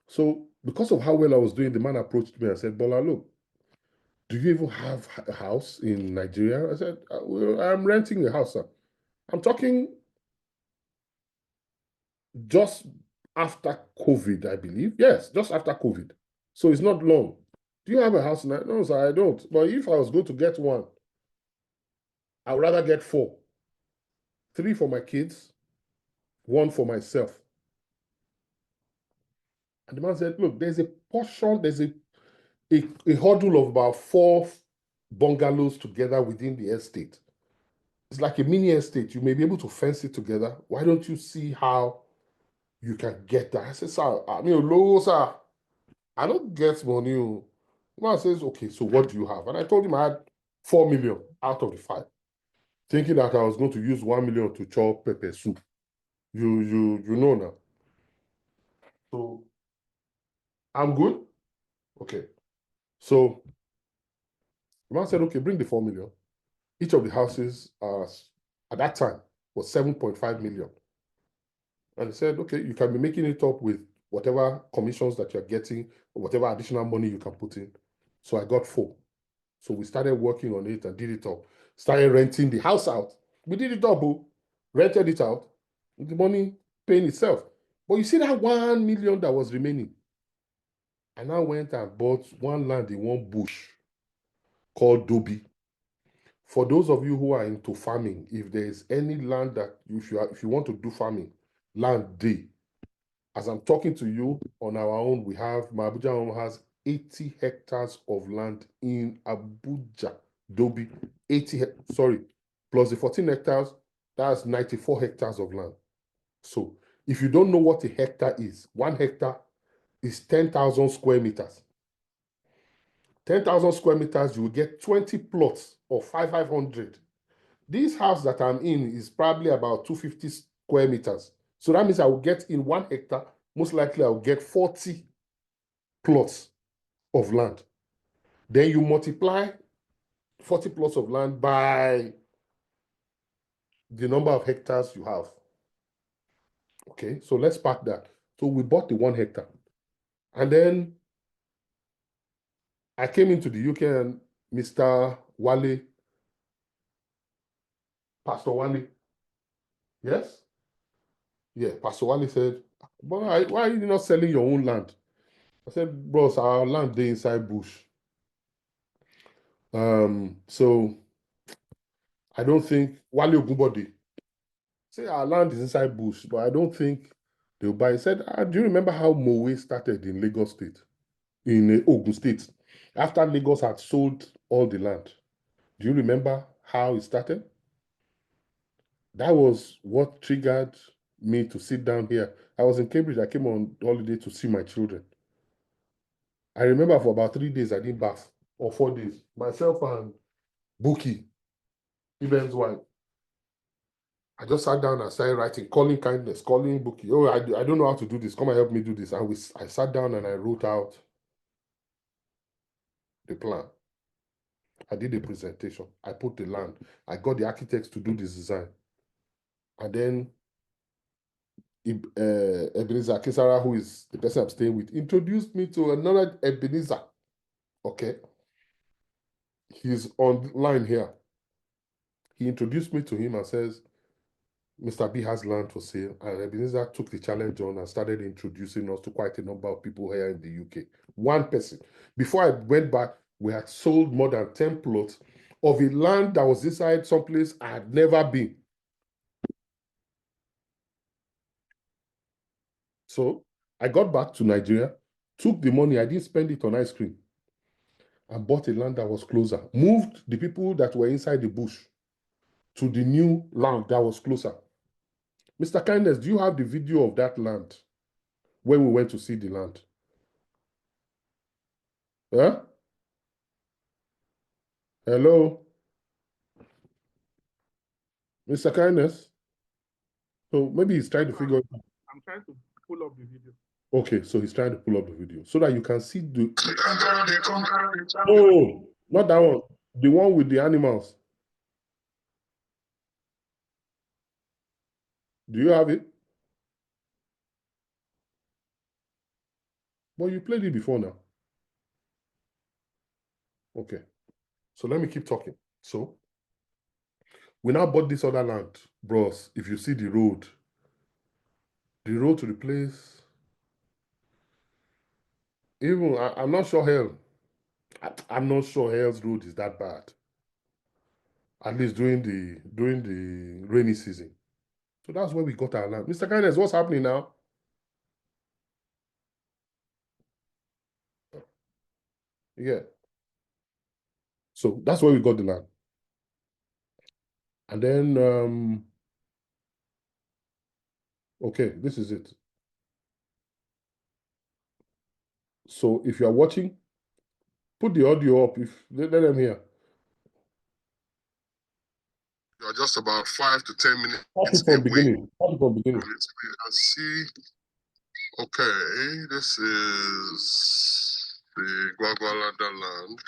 [SPEAKER 1] So because of how well I was doing, the man approached me and said, Bola, look, do you even have a house in Nigeria? I said, well, I'm renting a house, sir. I'm talking just after COVID, I believe. Yes, just after COVID. So it's not long. Do you have a house now? No, sir, I don't. But if I was going to get one, I would rather get 4. 3 for my kids, 1 for myself. And the man said, look, there's a portion, there's a huddle of about 4 bungalows together within the estate. It's like a mini estate. You may be able to fence it together. Why don't you see how you can get that? I said, sir, I mean, low, sir. I don't get money. The man says, okay, so what do you have? And I told him I had 4 million out of the 5, thinking that I was going to use 1 million to chop pepper soup. You know now. So I'm good. Okay. So the man said, okay, bring the 4 million. Each of the houses at that time was 7.5 million. And he said, okay, you can be making it up with whatever commissions that you're getting or whatever additional money you can put in. So I got 4. So we started working on it and did it up. Started renting the house out. We did it up, rented it out. The money paying itself. But you see that 1 million that was remaining. I now went and bought one land in one bush called Dobi. For those of you who are into farming, if there is any land that if you want to do farming, land day. As I'm talking to you on our own, we have my Abuja home has 80 hectares of land in Abuja, Dobi. 80, sorry, plus the 14 hectares, that's 94 hectares of land. So if you don't know what a hectare is, 1 hectare is 10,000 square meters. 10,000 square meters, you will get 20 plots of 500. This house that I'm in is probably about 250 square meters. So that means I will get in 1 hectare, most likely I will get 40 plots of land. Then you multiply 40 plots of land by the number of hectares you have. Okay, so let's pack that. So we bought the 1 hectare. And then I came into the UK and Mr. Wale, Pastor Wale, yes? Yeah, Pastor Wale said, but why are you not selling your own land? I said, bros, our land dey inside bush. So I don't think Wale Ogunbode say our land is inside bush, but I don't think they'll buy. He said, do you remember how Mowe started in Lagos State, in Ogun State, after Lagos had sold all the land? Do you remember how it started? That was what triggered me to sit down here. I was in Cambridge. I came on holiday to see my children. I remember for about 3 days I didn't bath, or 4 days. Myself and Buki, Iben's wife. I just sat down and started writing, calling kindness, calling Buki. Oh, I don't know how to do this. Come and help me do this. And I sat down and I wrote out the plan. I did a presentation. I put the land. I got the architects to do the design. And then Ebenezer Kisara, who is the person I'm staying with, introduced me to another Ebenezer. Okay. He's online here. He introduced me to him and says, Mr. B has land for sale, and Ebenezer took the challenge on and started introducing us to quite a number of people here in the UK. 1 person. Before I went back, we had sold more than 10 plots of a land that was inside someplace I had never been. So I got back to Nigeria, took the money, I didn't spend it on ice cream, and bought a land that was closer. Moved the people that were inside the bush to the new land that was closer. Mr. Kindness, do you have the video of that land when we went to see the land? Huh? Hello? Mr. Kindness? So maybe he's trying to figure it out.
[SPEAKER 2] I'm trying to pull up the video.
[SPEAKER 1] Okay, so he's trying to pull up the video so that you can see the... No, not that one. The one with the animals. Do you have it? Well, you played it before now. Okay. So let me keep talking. So we now bought this other land. Bros, if you see the road to the place, even, I'm not sure hell. I'm not sure Hales Road is that bad. At least during the rainy season. So that's where we got our land. Mr. Kindness, what's happening now? Yeah. So that's where we got the land. And then, okay, this is it. So if you are watching, put the audio up. If let them hear. You are just about 5 to 10 minutes away. Beginning. Start it from beginning. You can see. Okay, this is the Gwagwalada land.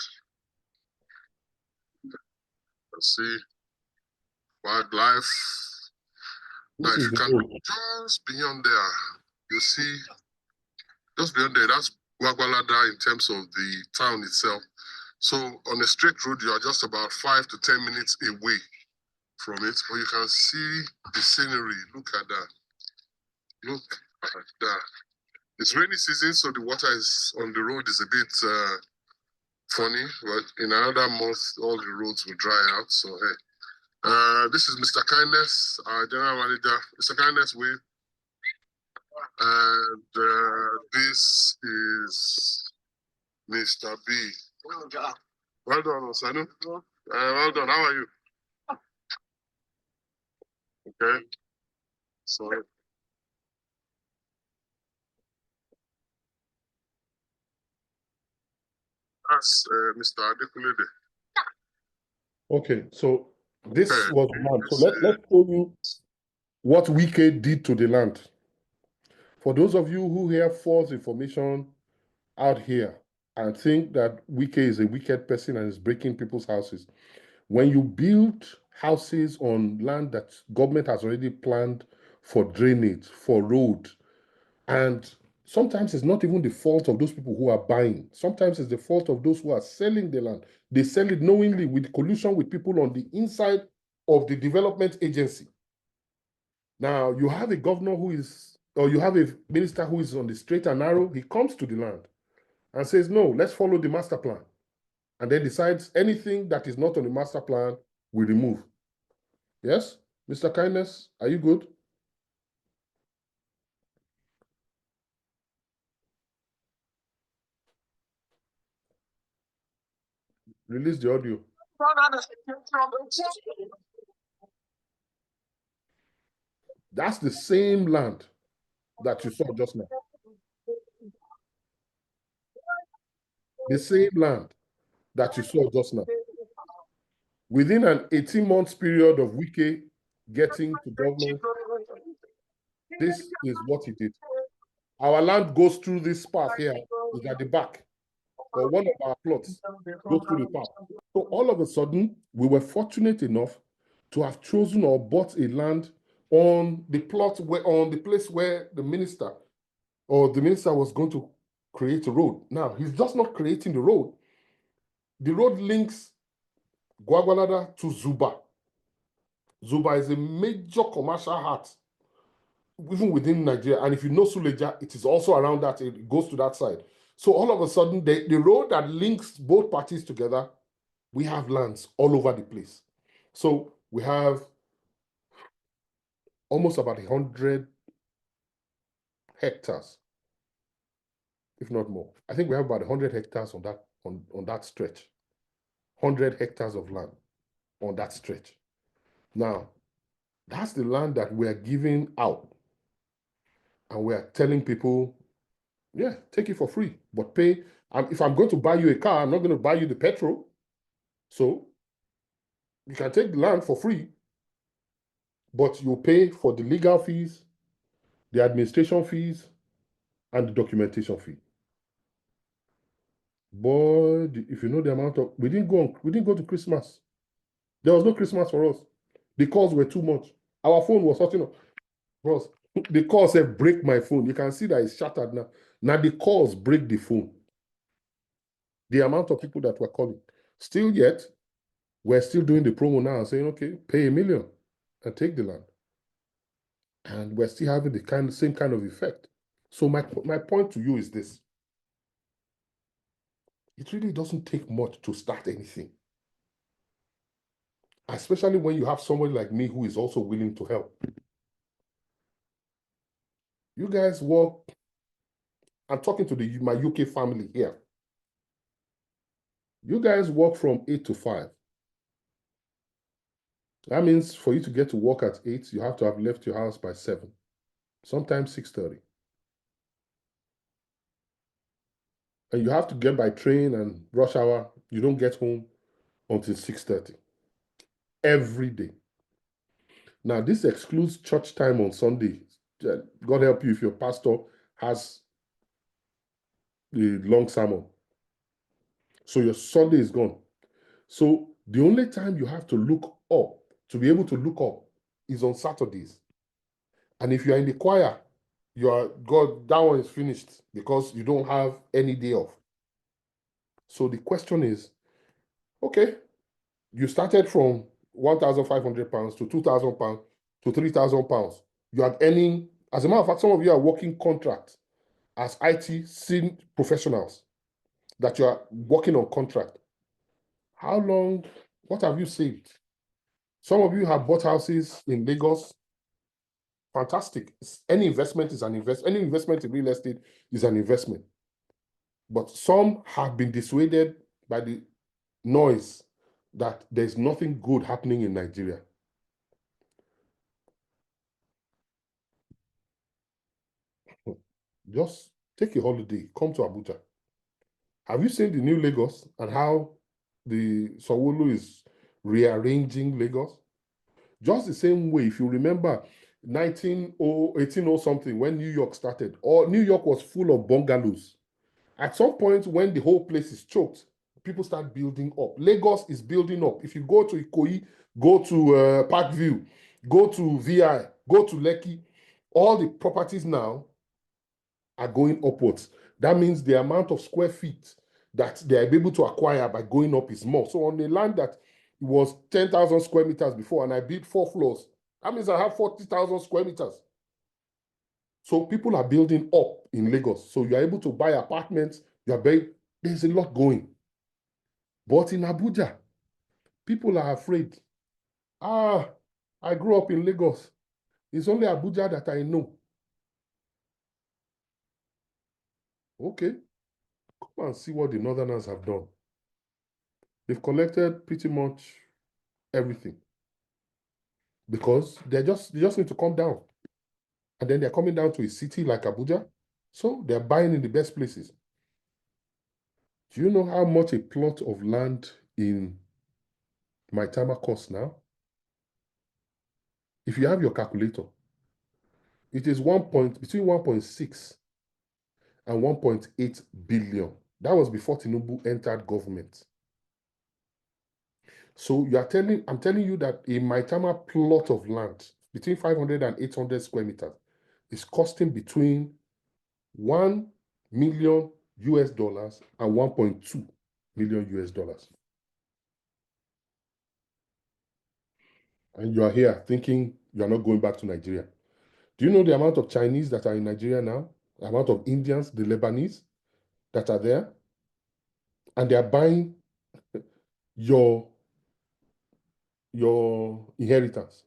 [SPEAKER 1] Let's see wildlife. Now, if you can just beyond there, you see just beyond there, that's Gwagwalada in terms of the town itself. So on a straight road, you are just about 5 to 10 minutes away from it, but you can see the scenery. Look at that. Look at that. It's rainy season, so the water is on the road is a bit funny, but in another month, all the roads will dry out. So hey, this is Mr. Kindness, our general manager. Mr. Kindness, wave. And this is Mr. B. Well done, Osanu. Well done. How are you? Okay. So that's Mr. Adekunle. Okay, so this was land. So let's show you what Wike did to the land. For those of you who hear false information out here and think that Wike is a wicked person and is breaking people's houses, when you build houses on land that government has already planned for drainage, for road, and sometimes it's not even the fault of those people who are buying. Sometimes it's the fault of those who are selling the land. They sell it knowingly with collusion with people on the inside of the development agency. Now, you have a governor who is, or you have a minister who is on the straight and narrow. He comes to the land and says, no, let's follow the master plan. And then decides anything that is not on the master plan, we remove. Yes? Mr. Kindness, are you good? Release the audio. That's the same land that you saw just now. The same land that you saw just now. Within an 18-month period of Wike getting to government, this is what he did. Our land goes through this path here, is at the back, or one of our plots goes through the path. So all of a sudden, we were fortunate enough to have chosen or bought a land on the plot where, on the place where the minister was going to create a road. Now, he's just not creating the road. The road links Gwagwalada to Zuba. Zuba is a major commercial heart, even within Nigeria. And if you know Suleja, it is also around that, it goes to that side. So all of a sudden, the road that links both parties together, we have lands all over the place. So we have almost about 100 hectares, if not more. I think we have about 100 hectares on that stretch. 100 hectares of land on that stretch. Now, that's the land that we're giving out. And we're telling people, yeah, take it for free, but pay. If I'm going to buy you a car, I'm not going to buy you the petrol. So you can take the land for free, but you pay for the legal fees, the administration fees, and the documentation fee. Boy, if you know the amount of, we didn't go to Christmas. There was no Christmas for us. The calls were too much. Our phone was hurting. Bros, the calls have break my phone. You can see that it's shattered now. Now the calls break the phone. The amount of people that were calling. Still yet, we're still doing the promo now and saying, okay, pay $1 million and take the land. And we're still having the same kind of effect. So my point to you is this. it really doesn't take much to start anything. Especially when you have somebody like me who is also willing to help. You guys work, I'm talking to my UK family here. You guys work from 8 to 5. That means for you to get to work at 8, you have to have left your house by 7, sometimes 6:30. And you have to get by train and rush hour. You don't get home until 6:30 every day. Now, this excludes church time on Sunday. God help you if your pastor has the long sermon. So your Sunday is gone. So the only time you have to look up, to be able to look up, is on Saturdays. And if you are in the choir, that one is finished because you don't have any day off. So the question is, okay, you started from 1,500 pounds to 2,000 pounds to 3,000 pounds. You are earning, as a matter of fact, some of you are working contract as IT scene professionals that you are working on contract. How long, what have you saved? Some of you have bought houses in Lagos. Fantastic. Any investment is an investment. Any investment in real estate is an investment. But some have been dissuaded by the noise that there's nothing good happening in Nigeria. Just take a holiday, come to Abuja. Have you seen the new Lagos and how the Sanwo-Olu is rearranging Lagos? Just the same way, if you remember 1800 something, when New York started, or New York was full of bungalows. At some point, when the whole place is choked, people start building up. Lagos is building up. If you go to Ikoyi, go to Parkview, go to VI, go to Lekki, all the properties now are going upwards. That means the amount of square feet that they are able to acquire by going up is more. So on the land that was 10,000 square meters before, and I built 4 floors, that means I have 40,000 square meters. So people are building up in Lagos. So you're able to buy apartments, there's a lot going. But in Abuja, people are afraid. I grew up in Lagos. It's only Abuja that I know. Okay, come and see what the Northerners have done. They've collected pretty much everything because they just need to come down. And then they're coming down to a city like Abuja. So they're buying in the best places. Do you know how much a plot of land in Maitama costs now? If you have your calculator, it is between 1.6 and 1.8 billion. That was before Tinubu entered government. So I'm telling you that a Maitama plot of land between 500 and 800 square meters is costing between 1 million US dollars and 1.2 million US dollars. And you are here thinking you are not going back to Nigeria. Do you know the amount of Chinese that are in Nigeria now? The amount of Indians, the Lebanese that are there? And they are buying your inheritance.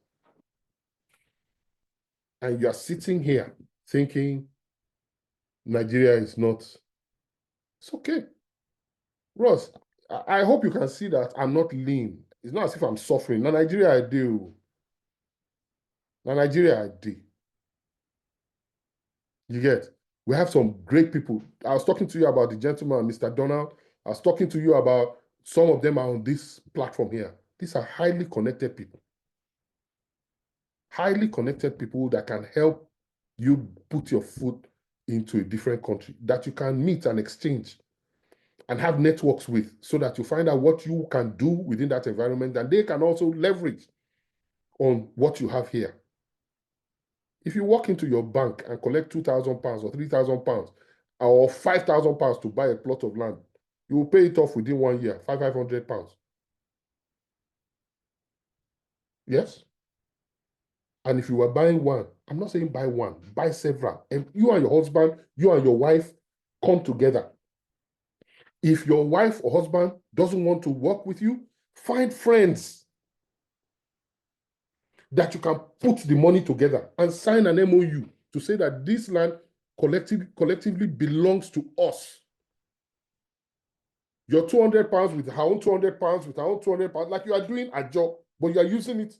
[SPEAKER 1] And you are sitting here thinking Nigeria is not. It's okay. Ross, I hope you can see that I'm not lean. It's not as if I'm suffering. Now, Nigeria, I do. Now, Nigeria, I do. You get? We have some great people. I was talking to you about the gentleman, Mr. Donald. I was talking to you about some of them are on this platform here. These are highly connected people. Highly connected people that can help you put your foot into a different country, that you can meet and exchange and have networks with, so that you find out what you can do within that environment, and they can also leverage on what you have here. If you walk into your bank and collect 2,000 pounds or 3,000 pounds or 5,000 pounds to buy a plot of land, you will pay it off within 1 year, 500 pounds. Yes? And if you were buying one, I'm not saying buy one, buy several. And you and your husband, you and your wife come together. If your wife or husband doesn't want to work with you, find friends that you can put the money together and sign an MOU to say that this land collectively belongs to us. Your 200 pounds with her own 200 pounds with her own 200 pounds, like you are doing a job, but you are using it.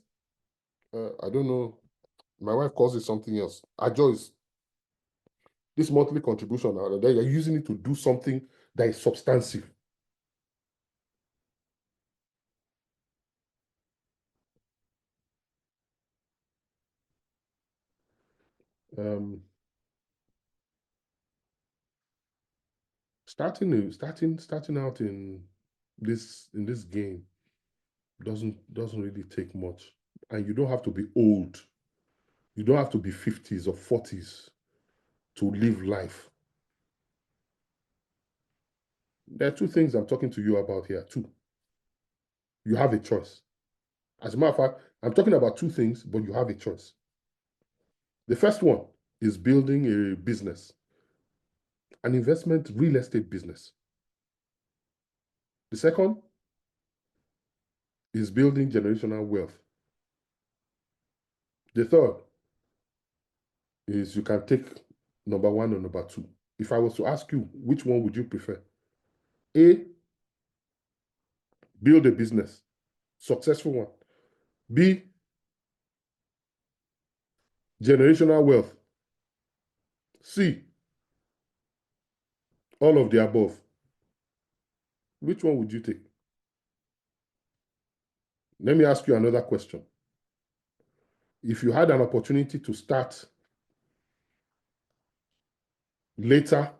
[SPEAKER 1] I don't know. My wife calls it something else. Ajo is this monthly contribution, and then you're using it to do something that is substantive. Starting out in this game doesn't really take much, and you don't have to be old. You don't have to be 50s or 40s to live life. There are two things I'm talking to you about here. Two. You have a choice. As a matter of fact, I'm talking about two things, but you have a choice. The first one is building a business, an investment real estate business. The second is building generational wealth. The third is you can take number one or number two. If I was to ask you, which one would you prefer? A, build a business, successful one. B, generational wealth. C, all of the above. Which one would you take? Let me ask you another question. If you had an opportunity to start later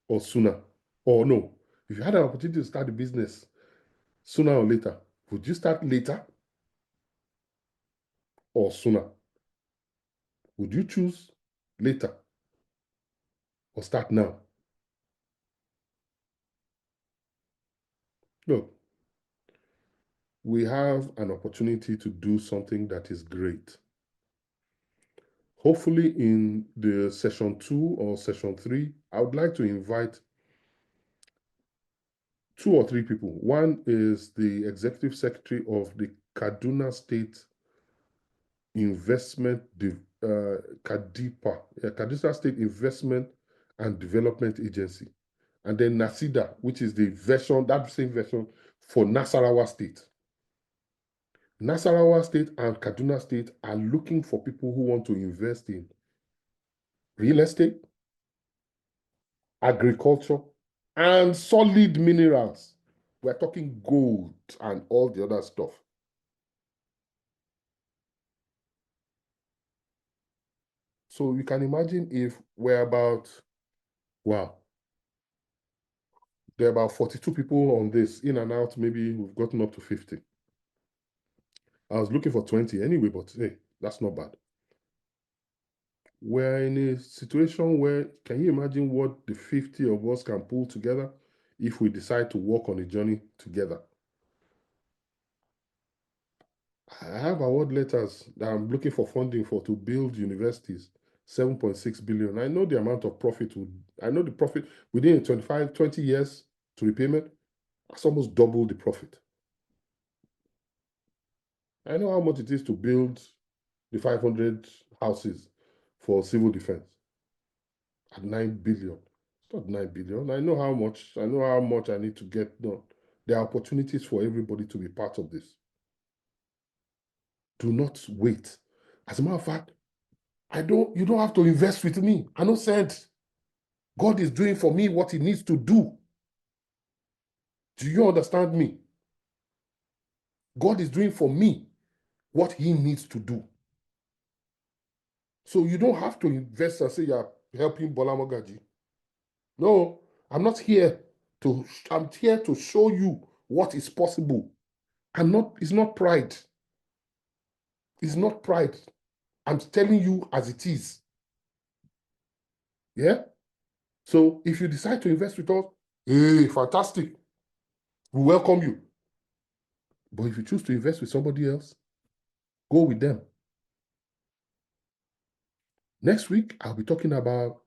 [SPEAKER 1] or sooner, or no, if you had an opportunity to start a business sooner or later, would you start later or sooner? Would you choose later or start now? Look, we have an opportunity to do something that is great. Hopefully in the session 2 or session 3, I would like to invite 2 or 3 people. One is the executive secretary of the Kaduna State Investment, Kadipa, Kaduna State Investment and Development Agency. And then NASIDA, which is the version, that same version for Nasarawa State. Nasarawa State and Kaduna State are looking for people who want to invest in real estate, agriculture, and solid minerals. We're talking gold and all the other stuff. So you can imagine if we're about, wow, there are about 42 people on this, in and out, maybe we've gotten up to 50. I was looking for 20 anyway, but hey, that's not bad. We're in a situation where, can you imagine what the 50 of us can pull together if we decide to walk on a journey together? I have award letters that I'm looking for funding for to build universities, 7.6 billion. I know the amount of profit I know the profit within 20 years to repayment, that's almost double the profit. I know how much it is to build the 500 houses for civil defense at 9 billion. It's not 9 billion. I know how much I need to get done. There are opportunities for everybody to be part of this. Do not wait. As a matter of fact, you don't have to invest with me. I know said God is doing for me what he needs to do. Do you understand me? God is doing for me what he needs to do. So you don't have to invest and say you're helping Bola Mogaji. No, I'm here to show you what is possible. It's not pride. It's not pride. I'm telling you as it is. Yeah? So if you decide to invest with us, hey, fantastic. We welcome you. But if you choose to invest with somebody else, go with them. Next week, I'll be talking about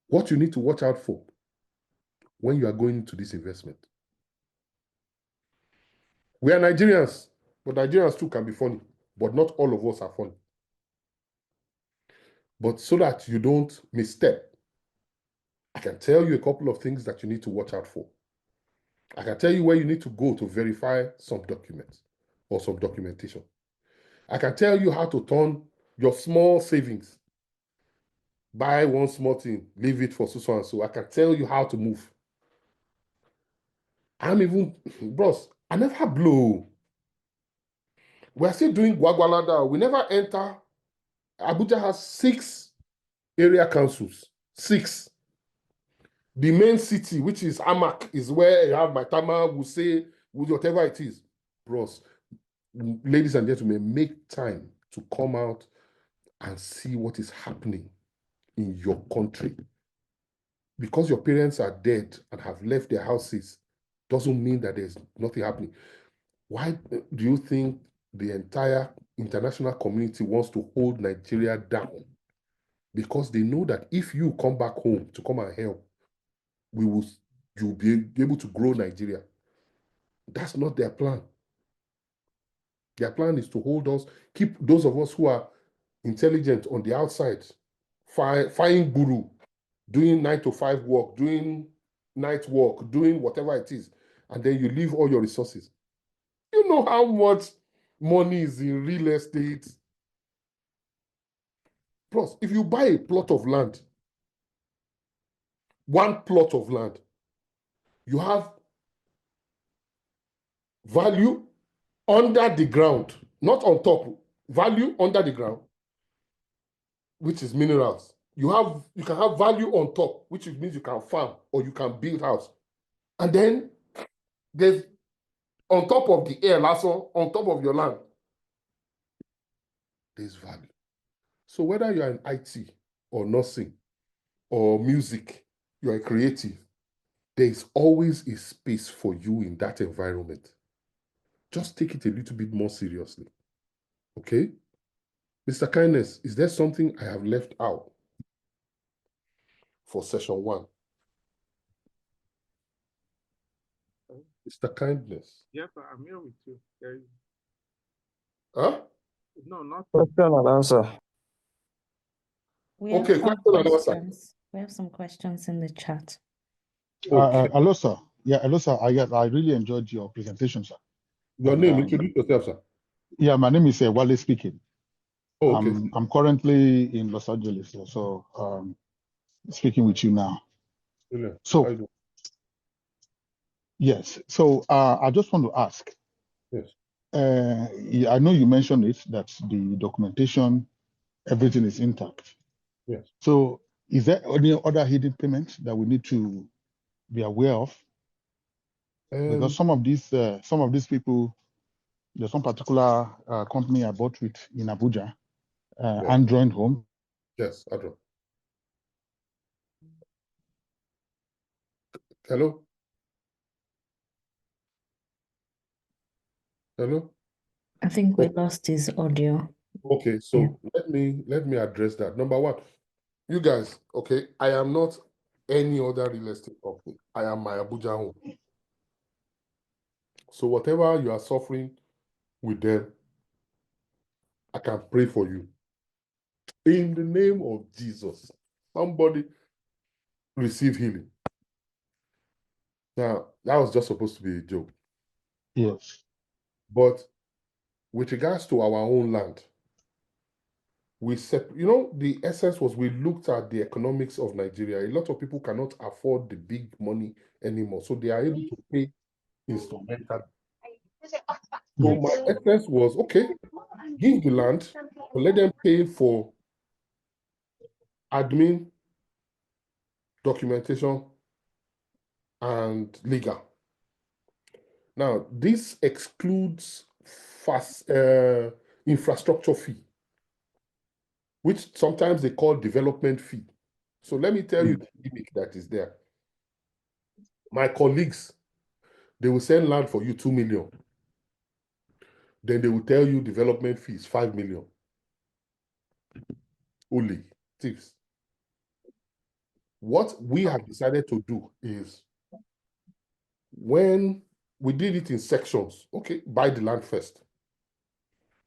[SPEAKER 1] what you need to watch out for when you are going into this investment. We are Nigerians, but Nigerians too can be funny, but not all of us are funny. But so that you don't misstep, I can tell you a couple of things that you need to watch out for. I can tell you where you need to go to verify some documents or some documentation. I can tell you how to turn your small savings, buy one small thing, leave it for so and so. I can tell you how to move. I'm even, bros, I never blow. We're still doing Gwagwalada. We never enter. Abuja has 6 area councils. 6. The main city, which is Amak, is where you have Maitama, Wuse, whatever it is. Bros, ladies and gentlemen, make time to come out and see what is happening in your country. Because your parents are dead and have left their houses doesn't mean that there's nothing happening. Why do you think the entire international community wants to hold Nigeria down? Because they know that if you come back home to come and help, you'll be able to grow Nigeria. That's not their plan. Their plan is to hold us, keep those of us who are intelligent on the outside, flying guru, doing 9 to 5 work, doing night work, doing whatever it is, and then you leave all your resources. You know how much money is in real estate? Plus, if you buy a plot of land, one plot of land, you have value under the ground, not on top, value under the ground, which is minerals. You can have value on top, which means you can farm or you can build house. And then there's on top of the air, also on top of your land, there's value. So whether you're in IT or nursing or music, you're a creative, there's always a space for you in that environment. Just take it a little bit more seriously. Okay? Mr. Kindness, is there something I have left out for session 1? Mr. Kindness.
[SPEAKER 2] Yes, sir, I'm here with you.
[SPEAKER 1] Huh?
[SPEAKER 2] No, not
[SPEAKER 6] Question and answer.
[SPEAKER 4] We have
[SPEAKER 1] Okay,
[SPEAKER 4] some
[SPEAKER 1] question and answer.
[SPEAKER 4] questions. We have some questions in the chat.
[SPEAKER 1] Okay.
[SPEAKER 7] Hello, sir. Yeah, hello, sir. I really enjoyed your presentation, sir.
[SPEAKER 1] Your name, introduce yourself, sir.
[SPEAKER 7] Yeah, my name is Wale speaking.
[SPEAKER 1] Oh, okay.
[SPEAKER 7] I'm currently in Los Angeles, so speaking with you now.
[SPEAKER 1] Brilliant.
[SPEAKER 7] So, yes. So I just want to ask.
[SPEAKER 1] Yes.
[SPEAKER 7] I know you mentioned it, that the documentation, everything is intact.
[SPEAKER 1] Yes.
[SPEAKER 7] So is there any other hidden payments that we need to be aware of? Because some of these people, there's some particular company I bought with in Abuja,
[SPEAKER 1] Yes.
[SPEAKER 7] Android Home.
[SPEAKER 1] Yes, Adro. Hello? Hello?
[SPEAKER 4] I think we lost his audio.
[SPEAKER 1] Okay, so let me address that. Number one, you guys, okay, I am not any other real estate company. I am my Abuja home. So whatever you are suffering with them, I can pray for you. In the name of Jesus, somebody receive healing. Now, that was just supposed to be a joke.
[SPEAKER 7] Yes.
[SPEAKER 1] But with regards to our own land, the essence was we looked at the economics of Nigeria. A lot of people cannot afford the big money anymore, so they are able to pay instrumental. So my essence was, okay, give the land, but let them pay for admin, documentation, and legal. Now, this excludes infrastructure fee, which sometimes they call development fee. So let me tell you the gimmick that is there. My colleagues, they will send land for you 2 million. Then they will tell you development fee is 5 million. Only tips. What we have decided to do is When we did it in sections, okay, buy the land first.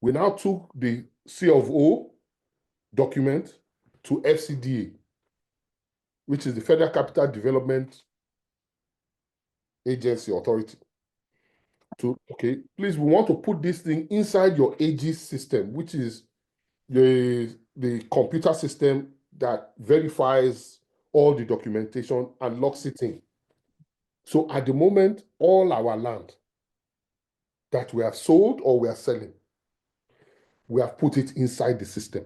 [SPEAKER 1] We now took the C of O document to FCDA, which is the Federal Capital Development Agency Authority. To, okay, please, we want to put this thing inside your AG system, which is the computer system that verifies all the documentation and locks it in. So at the moment, all our land that we have sold or we are selling, we have put it inside the system.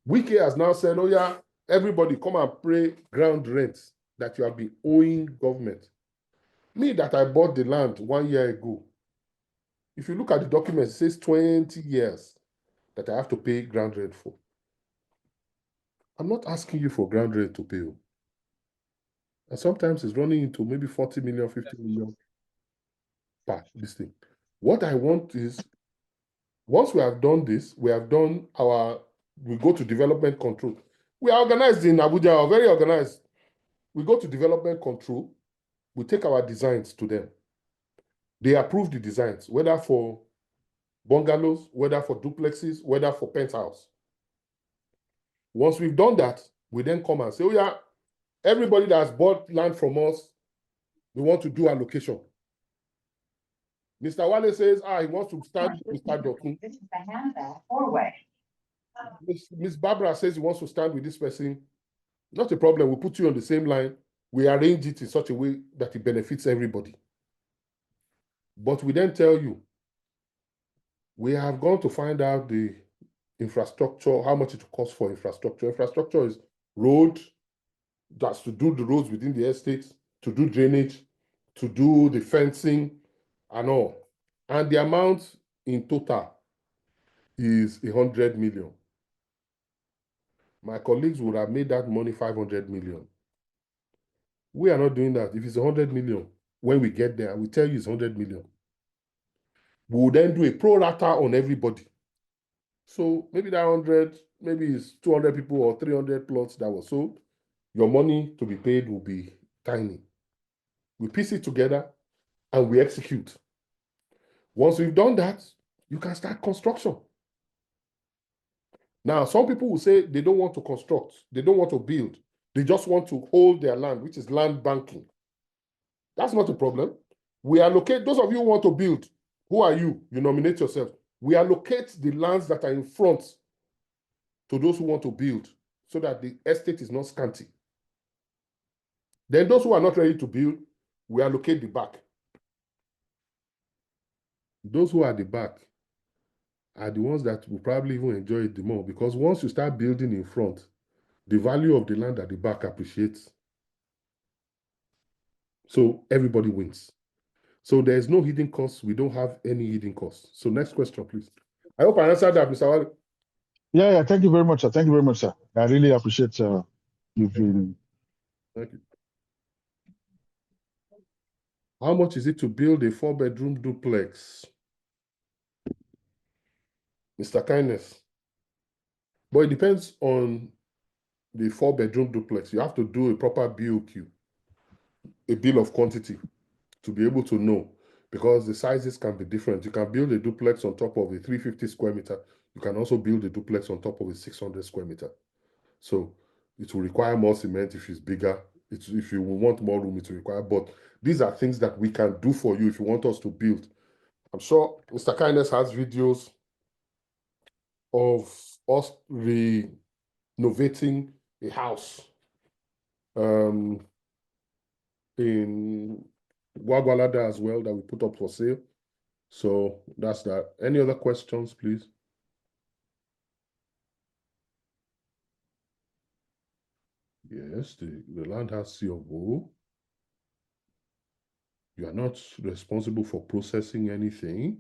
[SPEAKER 1] Wiki has now said, oh yeah, everybody come and pay ground rent that you have been owing government. Me that I bought the land 1 year ago, if you look at the document, it says 20 years that I have to pay ground rent for. I'm not asking you for ground rent to pay. And sometimes it's running into maybe 40 million, 50 million per this thing. What I want is, once we have done this, we go to development control. We are organized in Abuja, very organized. We go to development control, we take our designs to them. They approve the designs, whether for bungalows, whether for duplexes, whether for penthouse. Once we've done that, we then come and say, oh yeah, everybody that has bought land from us, we want to do allocation. Mr. Wale says, he wants to start with Mr. Dokun.
[SPEAKER 6] This is the handbag four-way.
[SPEAKER 1] Miss Barbara says he wants to stand with this person. Not a problem. We'll put you on the same line. We arrange it in such a way that it benefits everybody. But we then tell you, we have gone to find out the infrastructure, how much it costs for infrastructure. Infrastructure is road, that's to do the roads within the estates, to do drainage, to do the fencing and all. And the amount in total is 100 million. My colleagues would have made that money 500 million. We are not doing that. If it's 100 million, when we get there, we tell you it's 100 million. We will then do a pro rata on everybody. So maybe that 100, maybe it's 200 people or 300 plots that were sold. Your money to be paid will be tiny. We piece it together and we execute. Once we've done that, you can start construction. Now, some people will say they don't want to construct, they don't want to build, they just want to hold their land, which is land banking. That's not a problem. We allocate, those of you who want to build, who are you? You nominate yourself. We allocate the lands that are in front to those who want to build so that the estate is not scanty. Then those who are not ready to build, we allocate the back. Those who are at the back are the ones that will probably even enjoy it the more, because once you start building in front, the value of the land at the back appreciates. So everybody wins. So there's no hidden costs. We don't have any hidden costs. So next question, please. I hope I answered that, Mr. Wale.
[SPEAKER 7] Yeah. Thank you very much, sir. Thank you very much, sir. I really appreciate you've been.
[SPEAKER 1] Thank you. How much is it to build a 4-bedroom duplex? Mr. Kindness. But it depends on the 4-bedroom duplex. You have to do a proper BOQ, a bill of quantity, to be able to know, because the sizes can be different. You can build a duplex on top of a 350 square meter. You can also build a duplex on top of a 600 square meter. So it will require more cement if it's bigger. If you want more room, it will require. But these are things that we can do for you if you want us to build. I'm sure Mr. Kindness has videos of us renovating a house in Gwagwalada as well that we put up for sale. So that's that. Any other questions, please? Yes, the land has C of O. You are not responsible for processing anything.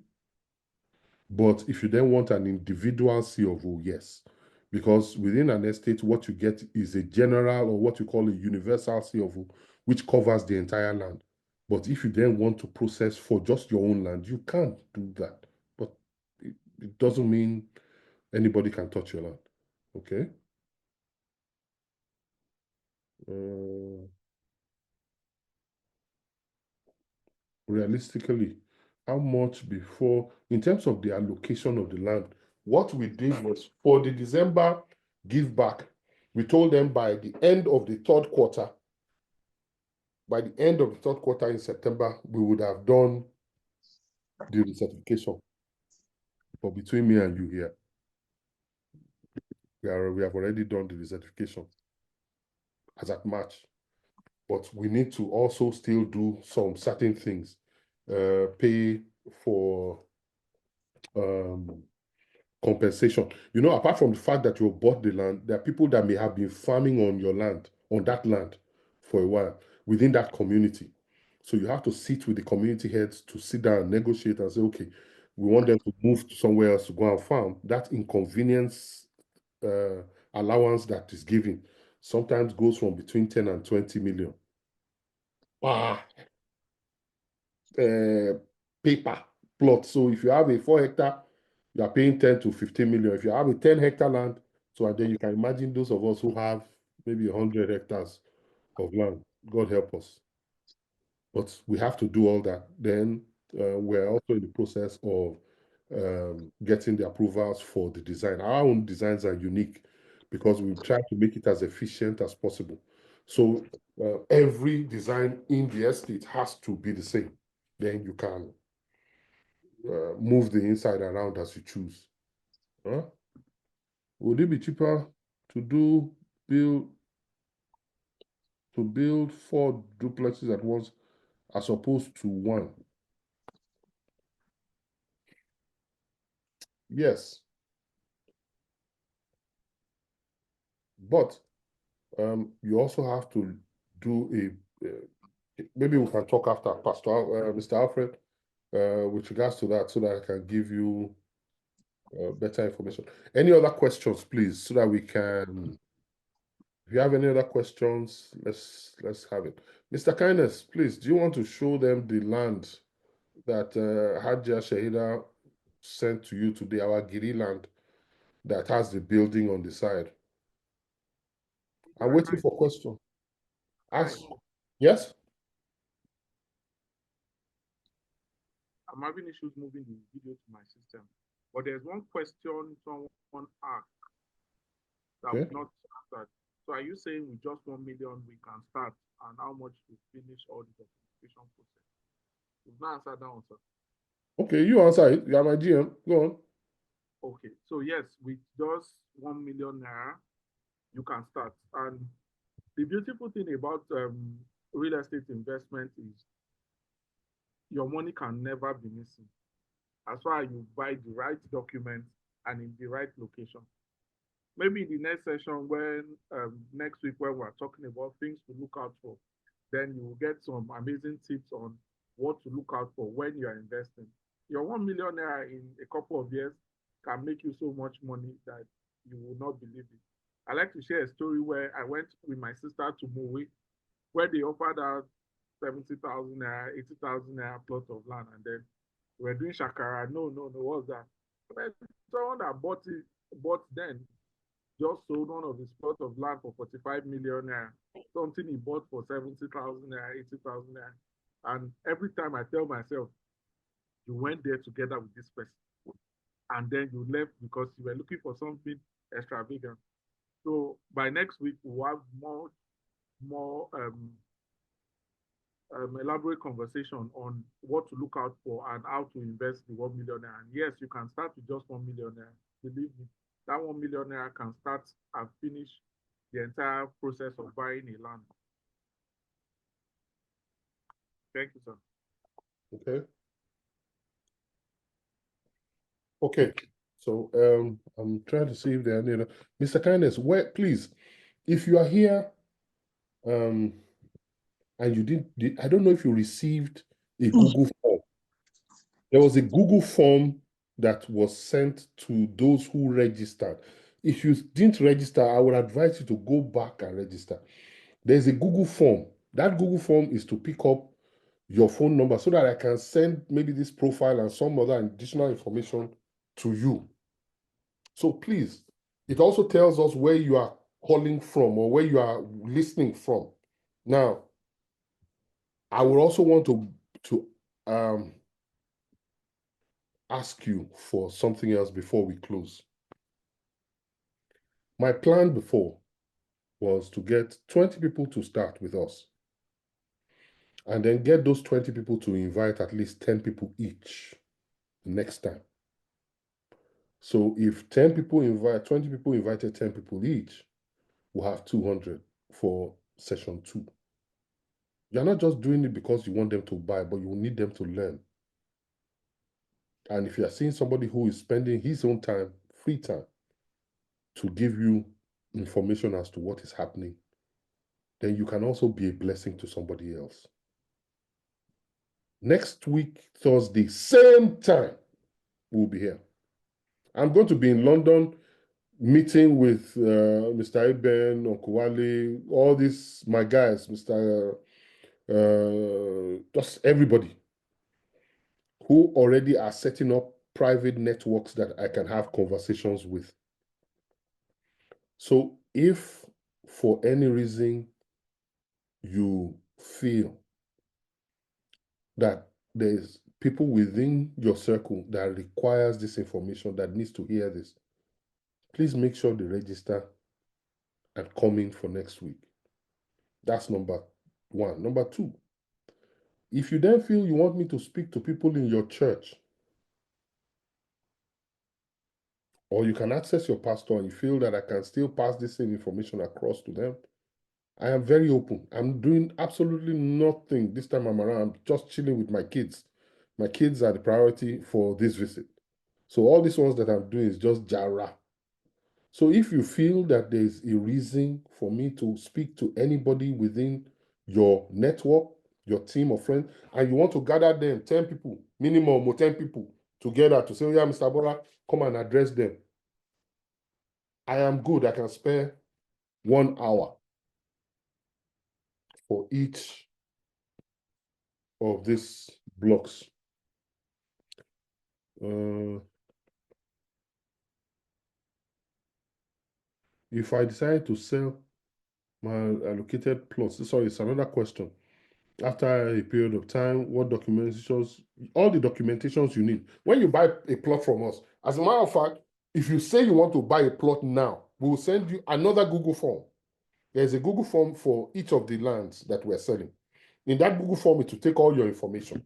[SPEAKER 1] But if you then want an individual C of O, yes. Because within an estate, what you get is a general, or what you call a universal C of O, which covers the entire land. But if you then want to process for just your own land, you can't do that. But it doesn't mean anybody can touch your land. Okay? realistically, how much before, in terms of the allocation of the land, what we did was for the December give back, we told them by the end of the third quarter, in September, we would have done the recertification. But between me and you here, we have already done the recertification as at March. But we need to also still do some certain things, pay for compensation. You know, apart from the fact that you bought the land, there are people that may have been farming on your land, on that land for a while within that community. So you have to sit with the community heads to sit down and negotiate and say, okay, we want them to move to somewhere else to go and farm. That inconvenience allowance that is given sometimes goes from between 10 and 20 million. Paper plot. So if you have a 4-hectare, you are paying 10 to 15 million. If you have a 10-hectare land, so and then you can imagine those of us who have maybe 100 hectares of land. God help us. But we have to do all that. Then we're also in the process of getting the approvals for the design. Our own designs are unique because we try to make it as efficient as possible. So every design in the estate has to be the same. Then you can move the inside around as you choose. Huh? Would it be cheaper to build 4 duplexes at once as opposed to 1? Yes. But you also have to do maybe we can talk after Mr. Alfred with regards to that, so that I can give you better information. Any other questions, please, so that we can, if you have any other questions, let's have it. Mr. Kindness, please, do you want to show them the land that Hajia Shahida sent to you today, our Giri land that has the building on the side? I'm waiting for question. Ask. Yes?
[SPEAKER 2] I'm having issues moving the video to my system. But there's one question someone asked that was not answered. So are you saying with just 1 million we can start, and how much to finish all the documentation process? You've not answered that one, sir.
[SPEAKER 1] Okay, you answer it. You are my GM. Go on.
[SPEAKER 2] Okay, so yes, with just 1 million naira, you can start. And the beautiful thing about real estate investment is your money can never be missing, as far as you buy the right documents and in the right location. Maybe in the next session, when next week, when we're talking about things to look out for, then you will get some amazing tips on what to look out for when you are investing. Your 1 million naira in a couple of years can make you so much money that you will not believe it. I like to share a story where I went with my sister to Mowe, where they offered out 70,000 naira, 80,000 naira plot of land, and then we're doing shakara. No, what's that? But someone that bought then just sold one of his plot of land for 45 million naira, something he bought for 70,000 naira, 80,000 naira. And every time I tell myself, you went there together with this person, and then you left because you were looking for something extravagant. So by next week, we'll have more elaborate conversation on what to look out for and how to invest the 1 million naira. And yes, you can start with just 1 million naira. Believe me, that 1 million naira can start and finish the entire process of buying a land. Thank you, sir.
[SPEAKER 1] Okay. Okay. So I'm trying to see if there are any other. Mr. Kindness, please, if you are here and you didn't, I don't know if you received a Google form. There was a Google form that was sent to those who registered. If you didn't register, I would advise you to go back and register. There's a Google form. That Google form is to pick up your phone number so that I can send maybe this profile and some other additional information to you. So please, it also tells us where you are calling from or where you are listening from. Now, I would also want to ask you for something else before we close. My plan before was to get 20 people to start with us, and then get those 20 people to invite at least 10 people each next time. So if 20 people invited 10 people each, we'll have 200 for session 2. You're not just doing it because you want them to buy, but you need them to learn. And if you're seeing somebody who is spending his own time, free time, to give you information as to what is happening, then you can also be a blessing to somebody else. Next week, Thursday, same time, we'll be here. I'm going to be in London meeting with Mr. Eben, Uncle Wale, all these, my guys, just everybody who already are setting up private networks that I can have conversations with. So if for any reason you feel that there's people within your circle that requires this information, that needs to hear this, please make sure they register and come in for next week. That's number 1. Number 2, if you then feel you want me to speak to people in your church, or you can access your pastor and you feel that I can still pass this same information across to them, I am very open. I'm doing absolutely nothing this time I'm around. I'm just chilling with my kids. My kids are the priority for this visit. So all these ones that I'm doing is just jara. So if you feel that there's a reason for me to speak to anybody within your network, your team of friends, and you want to gather them, 10 people, minimum or 10 people together to say, oh yeah, Mr. Bora, come and address them. I am good. I can spare 1 hour for each of these blocks. If I decide to sell my allocated plots, sorry, it's another question. After a period of time, what documentations, all the documentations you need. When you buy a plot from us, as a matter of fact, if you say you want to buy a plot now, we will send you another Google form. There's a Google form for each of the lands that we're selling. In that Google form, it will take all your information,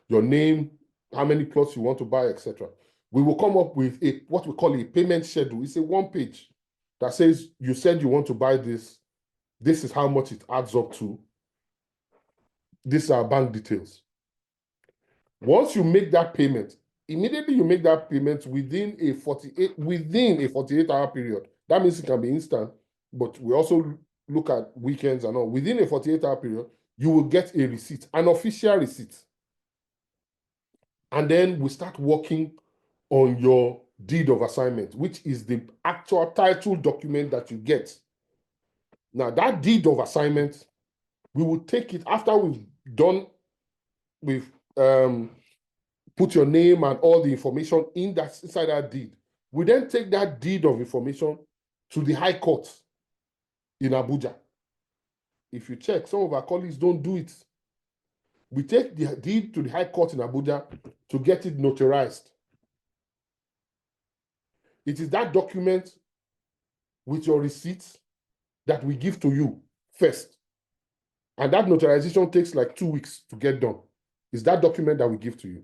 [SPEAKER 1] your name, how many plots you want to buy, etc. We will come up with what we call a payment schedule. It's a 1-page that says you said you want to buy this. This is how much it adds up to. These are bank details. Once you make that payment, immediately you make that payment within a 48-hour period. That means it can be instant, but we also look at weekends and all. Within a 48-hour period, you will get a receipt, an official receipt. And then we start working on your deed of assignment, which is the actual title document that you get. Now, that deed of assignment, we will take it after we've put your name and all the information inside that deed. We then take that deed of information to the High Court in Abuja. If you check, some of our colleagues don't do it. We take the deed to the High Court in Abuja to get it notarized. It is that document with your receipts that we give to you first. And that notarization takes like 2 weeks to get done. It's that document that we give to you.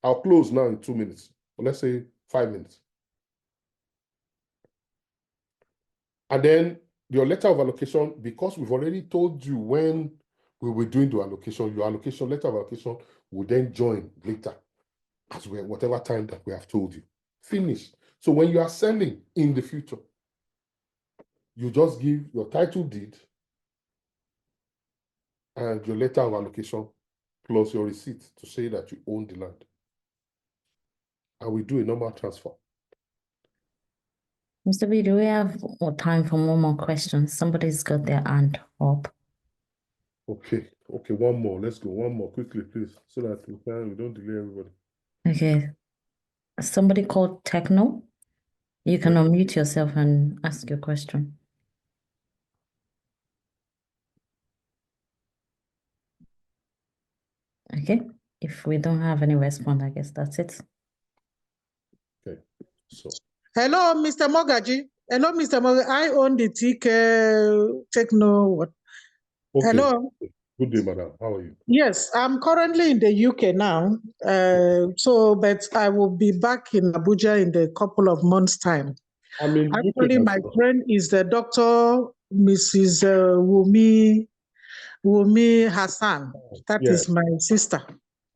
[SPEAKER 1] I'll close now in 2 minutes, or let's say 5 minutes. And then your letter of allocation, because we've already told you when we were doing the allocation, your allocation, letter of allocation will then join later as well, whatever time that we have told you. Finish. So when you are selling in the future, you just give your title deed and your letter of allocation plus your receipt to say that you own the land. And we do a normal transfer.
[SPEAKER 4] Mr. B, do we have time for one more question? Somebody's got their hand up.
[SPEAKER 1] Okay, one more. Let's go. One more quickly, please, so that we don't delay everybody.
[SPEAKER 4] Okay. Somebody called Techno. You can unmute yourself and ask your question. Okay. If we don't have any response, I guess that's it.
[SPEAKER 1] Okay. So
[SPEAKER 5] Hello, Mr. Mogaji. Hello, Mr. Mogaji. I own the TK Techno. What?
[SPEAKER 1] okay.
[SPEAKER 5] Hello.
[SPEAKER 1] Good day, madam. How are you?
[SPEAKER 5] Yes, I'm currently in the UK now. But I will be back in Abuja in a couple of months' time.
[SPEAKER 1] I'm in
[SPEAKER 5] Actually,
[SPEAKER 1] UK
[SPEAKER 5] my
[SPEAKER 1] as well.
[SPEAKER 5] friend is the Dr. Mrs. Wumi Hassan. That
[SPEAKER 1] Yes.
[SPEAKER 5] is my sister.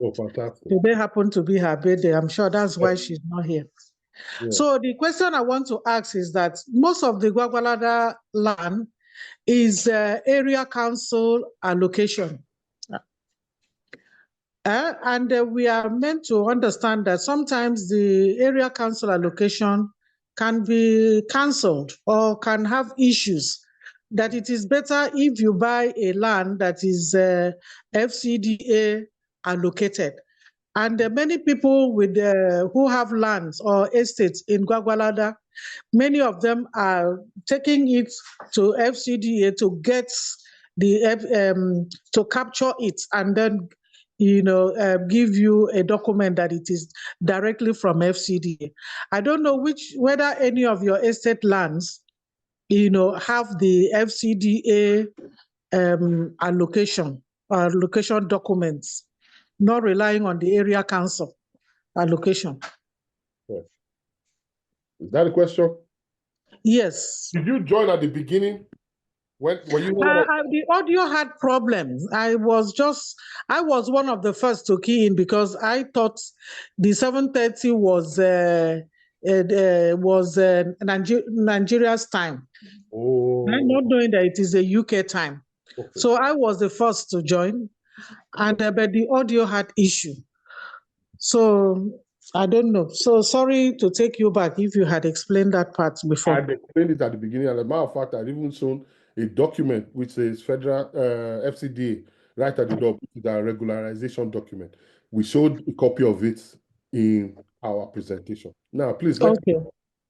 [SPEAKER 1] Oh, fantastic.
[SPEAKER 5] Today happened to be her birthday. I'm sure that's why she's not here.
[SPEAKER 1] Yeah.
[SPEAKER 5] So the question I want to ask is that most of the Gwagwalada land is area council allocation. And we are meant to understand that sometimes the area council allocation can be cancelled or can have issues, that it is better if you buy a land that is FCDA allocated. And many people with who have lands or estates in Gwagwalada, many of them are taking it to FCDA to get to capture it and then give you a document that it is directly from FCDA. I don't know whether any of your estate lands, have the FCDA allocation documents, not relying on the area council allocation.
[SPEAKER 1] Yes. Is that a question?
[SPEAKER 5] Yes.
[SPEAKER 1] Did you join at the beginning? Were you
[SPEAKER 5] The audio had problems. I was one of the first to key in because I thought the 7:30 was Nigeria's time.
[SPEAKER 1] Oh,
[SPEAKER 5] I'm not knowing that it is a UK time.
[SPEAKER 1] okay.
[SPEAKER 5] So I was the first to join, and but the audio had issue. So I don't know. So sorry to take you back if you had explained that part before.
[SPEAKER 1] I explained it at the beginning. As a matter of fact, I'd even shown a document which says Federal FCDA right at the door, which is our regularization document. We showed a copy of it in our presentation. Now, please let me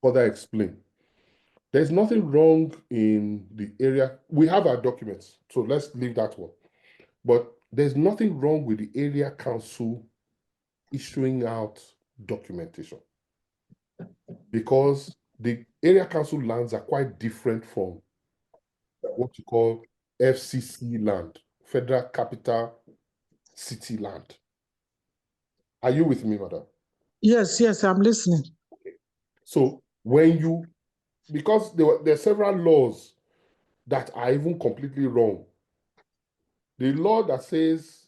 [SPEAKER 1] further explain. There's nothing wrong in the area. We have our documents, so let's leave that one. But there's nothing wrong with the area council issuing out documentation, because the area council lands are quite different from what you call FCC land, Federal Capital City land. Are you with me, madam?
[SPEAKER 5] Yes, I'm listening.
[SPEAKER 1] Okay. So because there are several laws that are even completely wrong. The law that says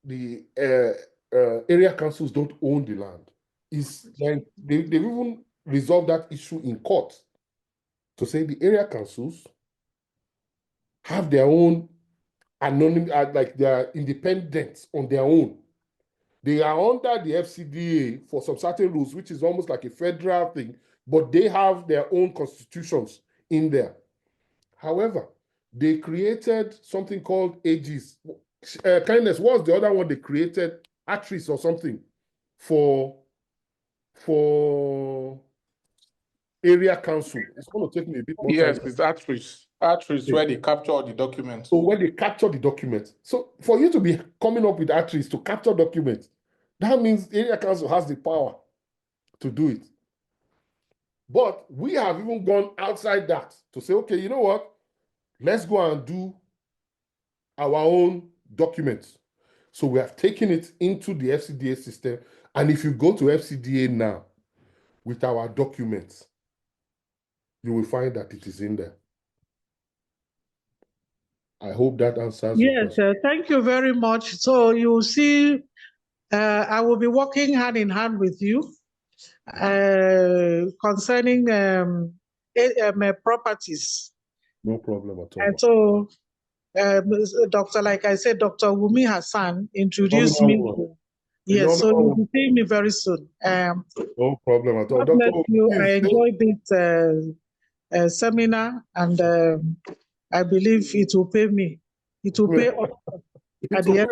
[SPEAKER 1] the area councils don't own the land is like they've even resolved that issue in court to say the area councils have their own like they are independent on their own. They are under the FCDA for some certain rules, which is almost like a federal thing, but they have their own constitutions in there. However, they created something called AGs. Kindness, what was the other one they created? Actress or something for area council. It's going to take me a bit more time.
[SPEAKER 2] Yes, it's Actress. Actress, where they capture all the documents.
[SPEAKER 1] So when they capture the documents, so for you to be coming up with Actress to capture documents, that means area council has the power to do it. But we have even gone outside that to say, okay, you know what? Let's go and do our own documents. So we have taken it into the FCDA system. And if you go to FCDA now with our documents, you will find that it is in there. I hope that answers your question.
[SPEAKER 5] Yes, thank you very much. So you see, I will be working hand in hand with you concerning properties.
[SPEAKER 1] No problem at all.
[SPEAKER 5] And so, like I said, Dr. Wumi Hassan introduced me. Yes, so you'll be seeing me very soon.
[SPEAKER 1] No problem at all.
[SPEAKER 5] God bless you. I enjoyed this seminar, and I believe it will pay me. It will pay off at the end.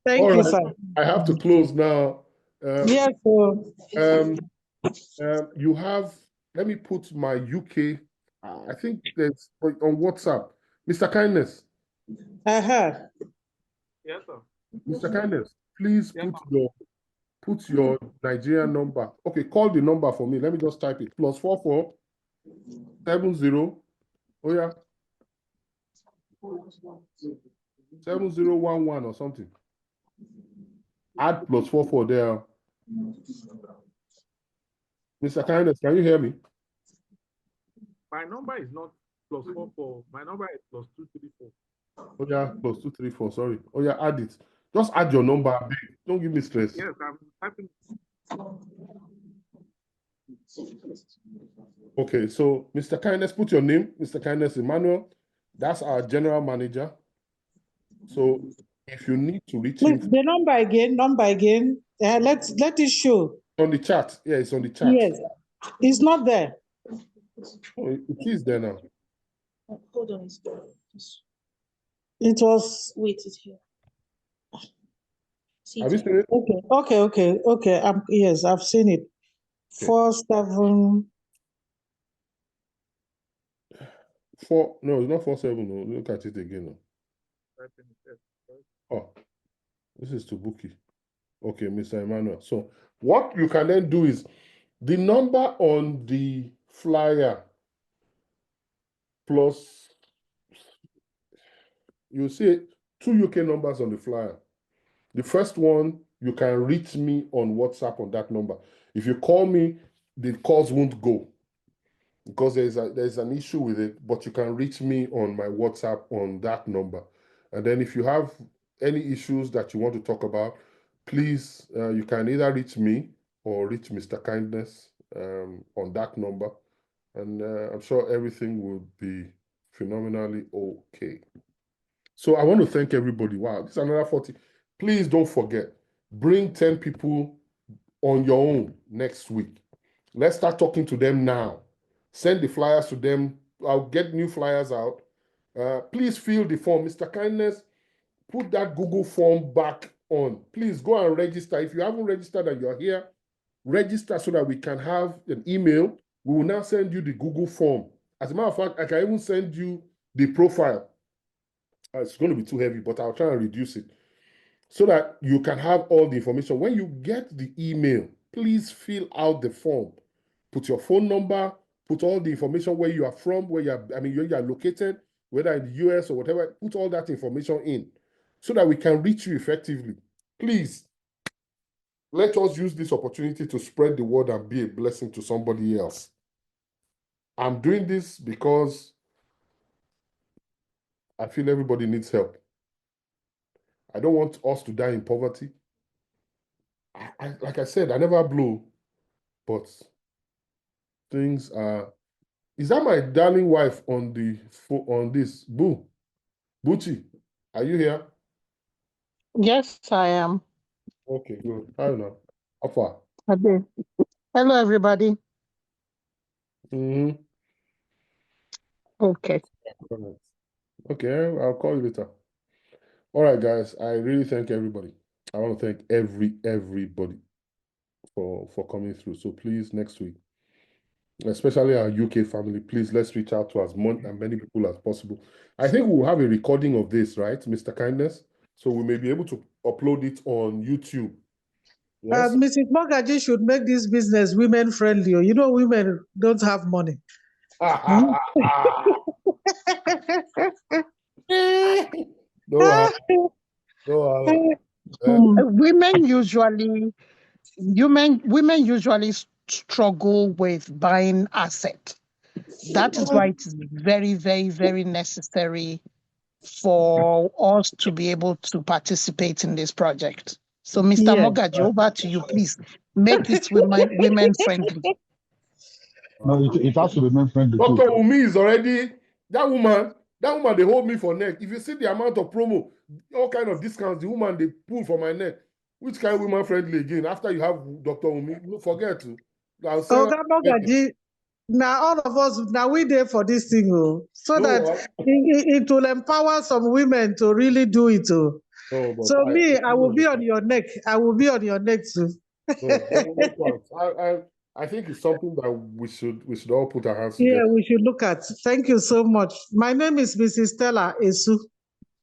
[SPEAKER 5] Thank you, sir.
[SPEAKER 1] I have to close now.
[SPEAKER 5] Yes.
[SPEAKER 1] You have, let me put my UK, I think there's on WhatsApp. Mr. Kindness.
[SPEAKER 2] Yes, sir.
[SPEAKER 1] Mr. Kindness, please
[SPEAKER 2] Yes,
[SPEAKER 1] put your Nigerian number. Okay, call the number for me. Let me just type it. +44 70. Oh yeah. 7011 or something. Add +44 there. Mr. Kindness, can you hear me?
[SPEAKER 2] my number is not +44. My number is +234.
[SPEAKER 1] Oh yeah, +234. Sorry. Oh yeah, add it. Just add your number. Don't give me stress.
[SPEAKER 2] Yes, I'm typing.
[SPEAKER 1] Okay, so Mr. Kindness, put your name, Mr. Kindness Emmanuel. That's our general manager. So if you need to reach him,
[SPEAKER 5] The number again. Let it show.
[SPEAKER 1] on the chat. Yeah, it's on the chat.
[SPEAKER 5] Yes, it's not there.
[SPEAKER 1] Oh, it is there now.
[SPEAKER 8] Hold on.
[SPEAKER 5] It was.
[SPEAKER 8] Wait, it's here. See
[SPEAKER 1] Have you seen it?
[SPEAKER 5] Okay. Yes, I've seen it.
[SPEAKER 1] Okay.
[SPEAKER 5] 47.
[SPEAKER 1] 4. No, it's not 47. No, look at it again. No. Oh, this is to Buki. Okay, Mr. Emmanuel. So what you can then do is the number on the flyer plus, you see 2 UK numbers on the flyer. The first one, you can reach me on WhatsApp on that number. If you call me, the calls won't go because there's an issue with it, but you can reach me on my WhatsApp on that number. And then if you have any issues that you want to talk about, please, you can either reach me or reach Mr. Kindness on that number. And I'm sure everything will be phenomenally okay. So I want to thank everybody. Wow, this is another 40. Please don't forget, bring 10 people on your own next week. Let's start talking to them now. Send the flyers to them. I'll get new flyers out. Please fill the form. Mr. Kindness, put that Google form back on. Please go and register. If you haven't registered and you're here, register so that we can have an email. We will now send you the Google form. As a matter of fact, I can even send you the profile. It's going to be too heavy, but I'll try and reduce it so that you can have all the information. When you get the email, please fill out the form. Put your phone number, put all the information where you are from, where you are located, whether in the US or whatever, put all that information in so that we can reach you effectively. Please, let us use this opportunity to spread the word and be a blessing to somebody else. I'm doing this because I feel everybody needs help. I don't want us to die in poverty. Like I said, I never blow, but things are. Is that my darling wife on this? Bucci, are you here?
[SPEAKER 9] Yes, I am.
[SPEAKER 1] Okay, good. I don't know. How far?
[SPEAKER 9] Okay. Hello, everybody.
[SPEAKER 1] Mm-hmm.
[SPEAKER 9] Okay.
[SPEAKER 1] Okay, I'll call you later. All right, guys. I really thank everybody. I want to thank everybody for coming through. So please, next week, especially our UK family, please let's reach out to as many people as possible. I think we'll have a recording of this, right, Mr. Kindness? So we may be able to upload it on YouTube. Yes.
[SPEAKER 5] Mrs. Mogaji should make this business women friendly. You know, women don't have money.
[SPEAKER 1] No,
[SPEAKER 9] Women usually struggle with buying asset. That is why it is very, very, very necessary for us to be able to participate in this project. So, Mr.
[SPEAKER 5] Yes.
[SPEAKER 9] Mogaji, over to you, please. Make it women friendly.
[SPEAKER 7] No, it has to be men friendly too.
[SPEAKER 1] Dr. Umi is already, that woman, they hold me for neck. If you see the amount of promo, all kind of discounts, the woman they pull for my neck. Which kind of woman friendly again? After you have Dr. Umi, forget to.
[SPEAKER 5] Oga Mogaji, now all of us, now we there for this thing, so that it will empower some women to really do it. So I will be on your neck. I will be on your neck too.
[SPEAKER 1] I think it's something that we should all put our hands together.
[SPEAKER 5] Yeah, we should look at. Thank you so much. My name is Mrs. Stella Esu.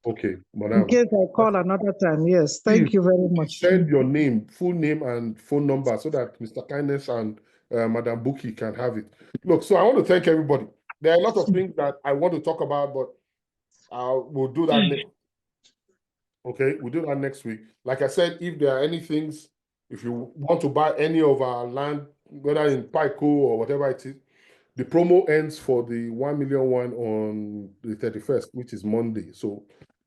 [SPEAKER 1] Okay,
[SPEAKER 5] In
[SPEAKER 1] madam.
[SPEAKER 5] case I call another time. Yes, thank
[SPEAKER 1] Please,
[SPEAKER 5] you very much.
[SPEAKER 1] send your name, full name, and phone number so that Mr. Kindness and Madam Buki can have it. Look, so I want to thank everybody. There are a lot of things that I want to talk about, but we'll do that next. Okay, we'll do that next week. Like I said, if there are any things, if you want to buy any of our land, whether in Pico or whatever it is, the promo ends for the 1 million one on the 31st, which is Monday. So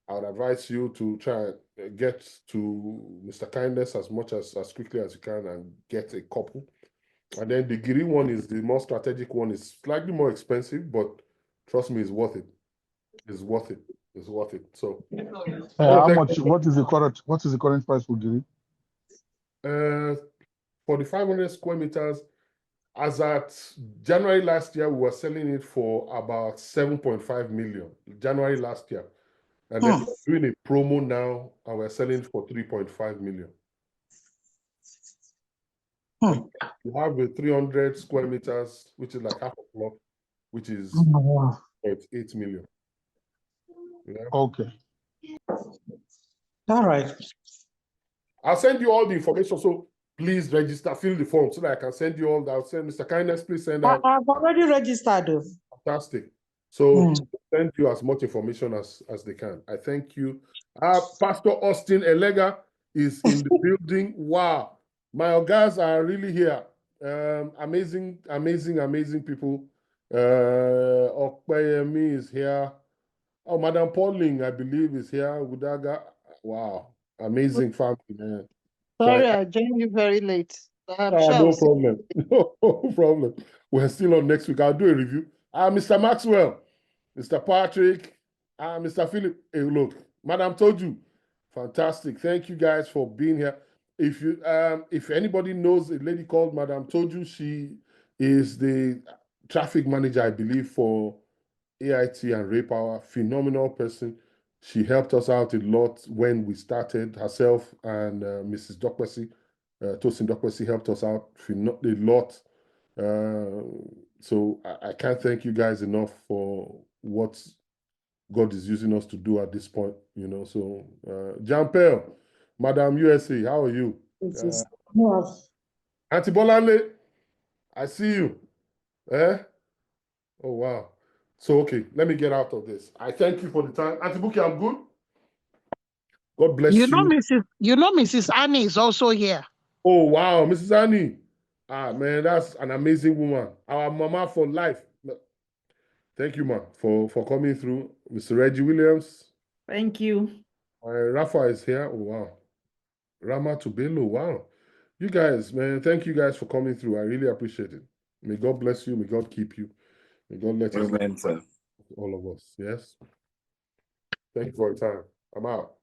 [SPEAKER 1] I would advise you to try and get to Mr. Kindness as much as quickly as you can and get a couple. And then the green one is the more strategic one. It's slightly more expensive, but trust me, it's worth it. It's worth it. It's worth it. So
[SPEAKER 7] how much? What is the current price for Giri?
[SPEAKER 1] For the 500 square meters, as at January last year, we were selling it for about 7.5 million. January last year. And then we're doing a promo now, and we're selling for 3.5 million. And you have a 300 square meters, which is like half a block, which is 0.8 million. Yeah.
[SPEAKER 7] Okay.
[SPEAKER 5] All right.
[SPEAKER 1] I'll send you all the information. So please register, fill the form so that I can send you all that. I'll send Mr. Kindness, please send out.
[SPEAKER 5] I've already registered.
[SPEAKER 1] Fantastic. So send you as much information as they can. I thank you. Pastor Austin Elega is in the building. Wow. My guys are really here. Amazing, amazing, amazing people. Okpeyemi is here. Oh, Madam Pauling, I believe, is here. Udaga. Wow. Amazing family, man.
[SPEAKER 9] Sorry, I joined you very late. I'm sure
[SPEAKER 1] No problem. No problem. We're still on next week. I'll do a review. Mr. Maxwell, Mr. Patrick, Mr. Philip. Hey, look, Madam told you. Fantastic. Thank you guys for being here. If anybody knows a lady called Madam Toju, she is the traffic manager, I believe, for AIT and Ray Power. Phenomenal person. She helped us out a lot when we started. Herself and Mrs. Dokwesi, Tosin Dokwesi, helped us out a lot. So I can't thank you guys enough for what God is using us to do at this point, you know. So Jean-Pierre, Madam USA, how are you? Auntie Bolale, I see you. Oh wow. So okay, let me get out of this. I thank you for the time. Auntie Buki, I'm good. God bless you.
[SPEAKER 9] Mrs. Annie is also here.
[SPEAKER 1] Oh wow, Mrs. Annie. Man, that's an amazing woman. Our mama for life. Thank you, ma, for coming through. Mr. Reggie Williams.
[SPEAKER 8] Thank you.
[SPEAKER 1] Rafa is here. Oh, wow. Rama Tubelo. Wow. You guys, man, thank you guys for coming through. I really appreciate it. May God bless you. May God keep you. May God let you.
[SPEAKER 10] Amen, sir.
[SPEAKER 1] All of us. Yes. Thank you for your time. I'm out.